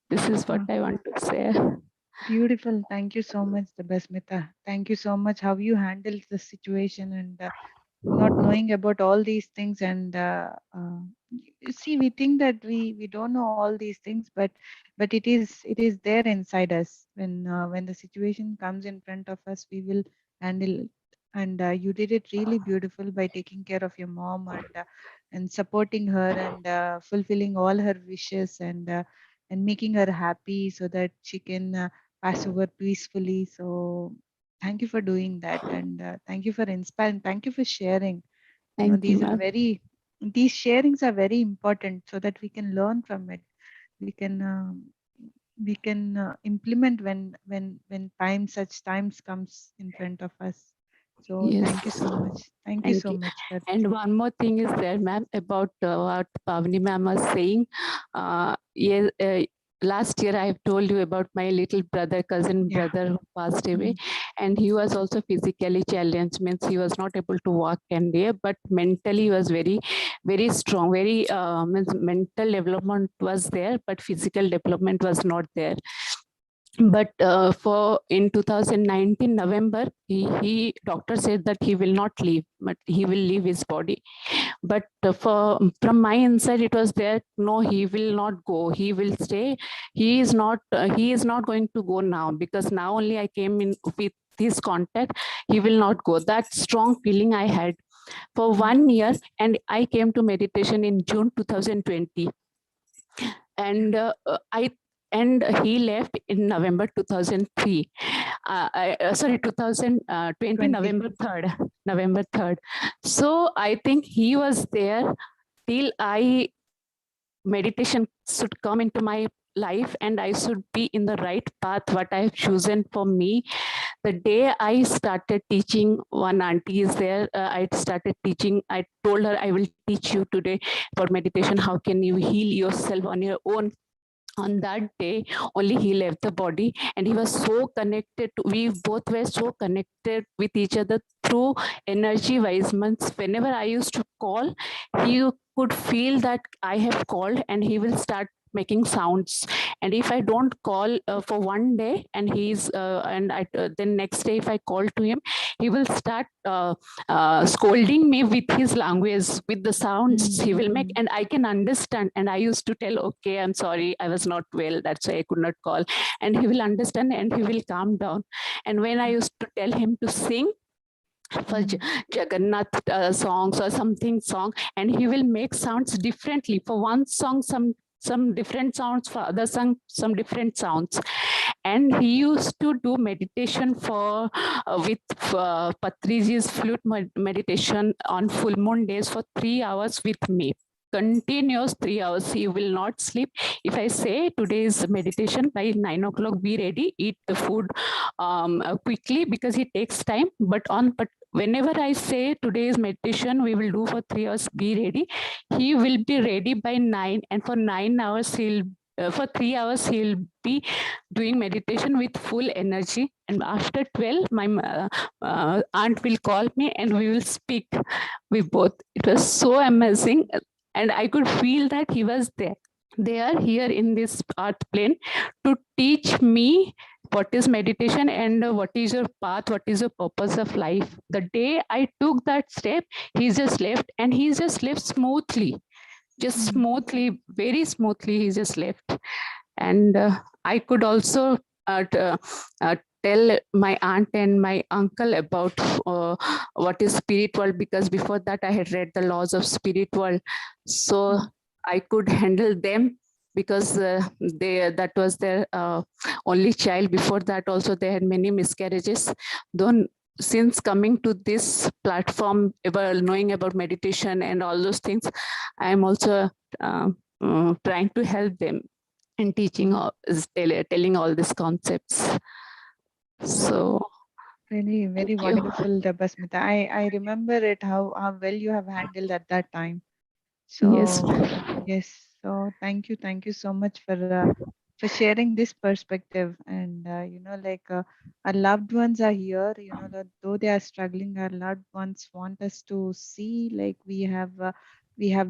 This is what I want to say. Beautiful. Thank you so much, Basmita. Thank you so much how you handled the situation, and not knowing about all these things. And you see, we think that we don't know all these things, but it is there inside us. When the situation comes in front of us, we will handle it. And you did it really beautiful by taking care of your mom, and supporting her, and fulfilling all her wishes, and making her happy so that she can pass over peacefully. So thank you for doing that, and thank you for inspiring. Thank you for sharing. Thank you, These are ma'am. these sharings are very important so that we can learn from it. We can implement when such times comes in front of us. So Yes. thank you so much. Thank you Thank so you. much for. And one more thing is there, ma'am, about what Pavni ma'am was saying. Yes, last year I have told you about my little brother, cousin Yeah. brother who passed away, and he was also physically challenged. Means he was not able to walk and there, but mentally he was very, very strong. Very means mental development was there, but physical development was not there. But for in 2019 November, he doctor said that he will not leave, but he will leave his body. But from my inside it was there, no, he will not go, he will stay. He is not going to go now, because now only I came in with his contact. He will not go. That strong feeling I had for 1 year. And I came to meditation in June 2020. And and he left in November 2003. Sorry, 2020, November 3rd. So I think he was there till meditation should come into my life and I should be in the right path, what I have chosen for me. The day I started teaching, one auntie is there, I started teaching, I told her, I will teach you today for meditation, how can you heal yourself on your own. On that day only he left the body, and he was so connected we both were so connected with each other through energy wise. Months whenever I used to call, he could feel that I have called and he will start making sounds. And if I don't call for one day and he's and I then next day if I call to him, he will start scolding me with his language, with the sounds he will make, and I can understand. And I used to tell, okay, I'm sorry, I was not well, that's why I could not call. And he will understand and he will calm down. And when I used to tell him to sing for Jagannath songs or something song, and he will make sounds differently. For one song, some different sounds, for other song, some different sounds. And he used to do meditation for with Patriji's flute meditation on full moon days for 3 hours with me. Continuous 3 hours. He will not sleep. If I say today's meditation by 9 o'clock, be ready, eat the food quickly because it takes time. But whenever I say today's meditation, we will do for 3 hours, be ready, he will be ready by 9. And for 9 hours, for 3 hours, he'll be doing meditation with full energy. And after 12, my aunt will call me and we will speak. We both. It was so amazing. And I could feel that he was there. They are here in this earth plane to teach me what is meditation and what is your path, what is the purpose of life. The day I took that step, he just left, and he just left smoothly, just smoothly, very smoothly, he just left. And I could also tell my aunt and my uncle about what is spirit world, because before that I had read the laws of spirit world. So I could handle them because that was their only child. Before that also they had many miscarriages. Though since coming to this platform, knowing about meditation and all those things, I am also trying to help them in teaching, telling all these concepts. So really very wonderful, Basmita. I remember it, how well you have handled at that time. So yes, so thank you so much for sharing this perspective. And like our loved ones are here, that though they are struggling, our loved ones want us to see like we have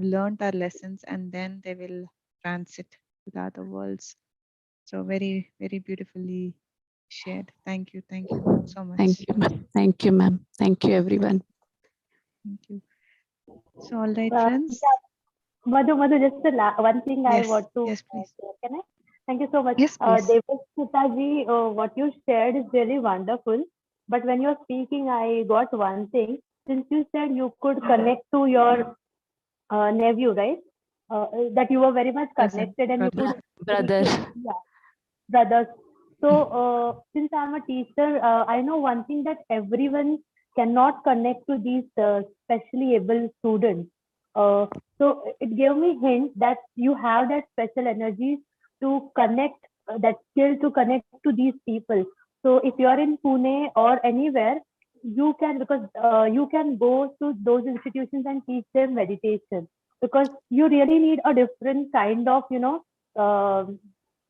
learned our lessons, and then they will transit to the other worlds. So very, very beautifully shared. Thank you so much. Thank you, ma'am. Thank you, everyone. Thank you. So all right, friends. Madhu, just one thing I want to yes, please. Can I? Thank you so much. Yes, please. Devasmita-ji, what you shared is really wonderful. But when you're speaking, I got one thing. Since you said you could connect to your nephew, right? That you were very much connected and you could brother. Yeah, brothers. So since I'm a teacher, I know one thing, that everyone cannot connect to these specially able students. So it gave me hint that you have that special energy to connect, that skill to connect to these people. So if you are in Pune or anywhere, you can, because you can go to those institutions and teach them meditation, because you really need a different kind of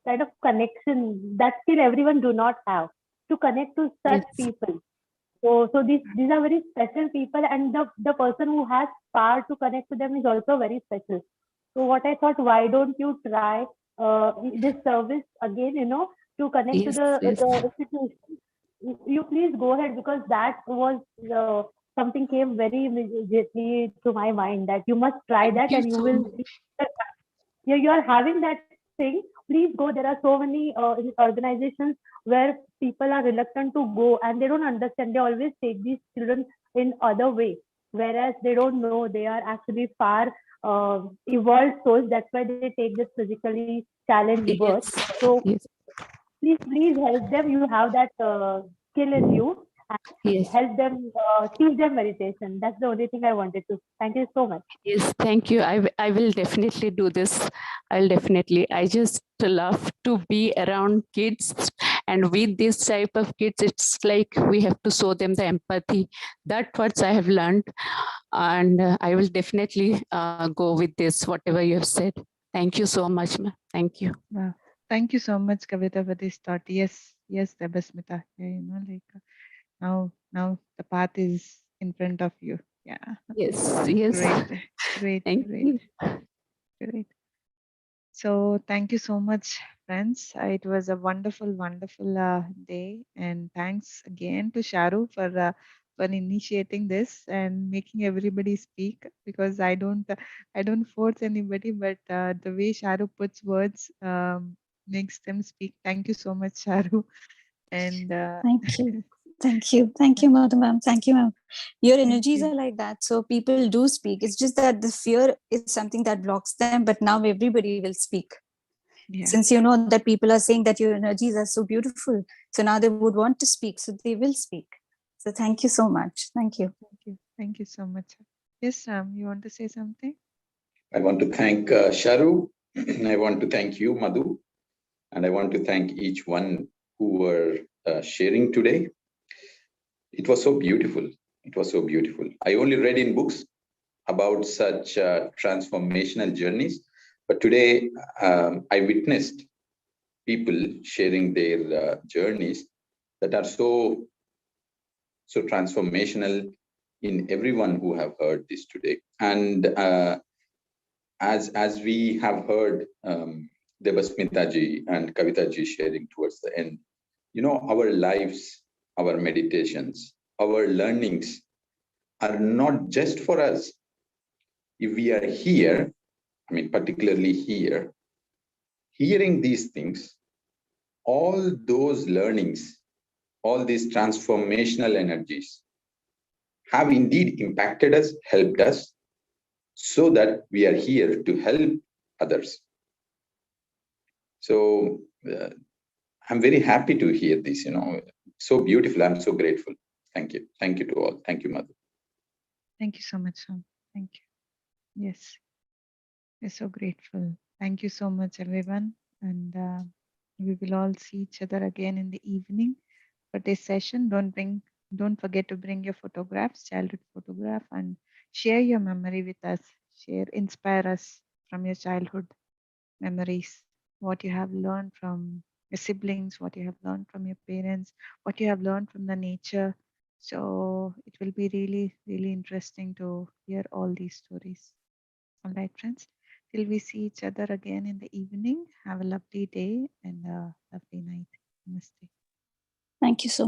kind of connection that still everyone do not have, to connect to such people. So these are very special people, and the person who has power to connect to them is also very special. So what I thought, why don't you try this service again, to connect to the institution? You please go ahead, because that was something came very immediately to my mind, that you must try that, and you will you are having that thing. Please go. There are so many organizations where people are reluctant to go, and they don't understand. They always take these children in other way, whereas they don't know they are actually far evolved souls. That's why they take this physically challenged birth. Yes, So yes, please help them. You have that skill in you, and yes. help them, teach them meditation. That's the only thing I wanted to. Thank you so much. Yes, thank you. I will definitely do this. I'll definitely. I just love to be around kids. And with this type of kids, it's like we have to show them the empathy. That what I have learned. And I will definitely go with this, whatever you have said. Thank you so much, ma'am. Thank you. Wow. Thank you so much, Kavita, for this thought. Yes, yes, Dabasmita. Yeah, like now the path is in front of you. Yeah. Yes, yes. Great, great, Thank great, you. great. So thank you so much, friends. It was a wonderful, wonderful day, and thanks again to Sharu for initiating this and making everybody speak. Because I don't force anybody, but the way Sharu puts words makes them speak. Thank you so much, Sharu. And Thank you. Thank you, Madhu ma'am. Thank you, ma'am. Your thank energies you. are like that. So people do speak. It's just that the fear is something that blocks them, but now everybody will speak. Yeah. Since you know that people are saying that your energies are so beautiful. So now they would want to speak. So they will speak. So thank you so much. Thank you. Thank you. Thank you so much. Yes, Ram, you want to say something? I want to thank Sharu. I want to thank you, Madhu. And I want to thank each one who were sharing today. It was so beautiful. It was so beautiful. I only read in books about such transformational journeys, but today I witnessed people sharing their journeys that are so transformational in everyone who have heard this today. And as we have heard Debasmita ji and Kavita ji sharing towards the end, our lives, our meditations, our learnings are not just for us. If we are here, I mean, particularly here, hearing these things, all those learnings, all these transformational energies have indeed impacted us, helped us, so that we are here to help others. So I'm very happy to hear this, so beautiful. I'm so grateful. Thank you. Thank you to all. Thank you, Madhu. Thank you so much, Ram. Thank you. Yes. We're so grateful. Thank you so much, everyone. And we will all see each other again in the evening for this session. Don't forget to bring your photographs, childhood photograph, and share your memory with us. Inspire us from your childhood memories, what you have learned from your siblings, what you have learned from your parents, what you have learned from the nature. So it will be really, really interesting to hear all these stories. All right, friends. Till we see each other again in the evening, have a lovely day and a lovely night. Namaste. Thank you so much.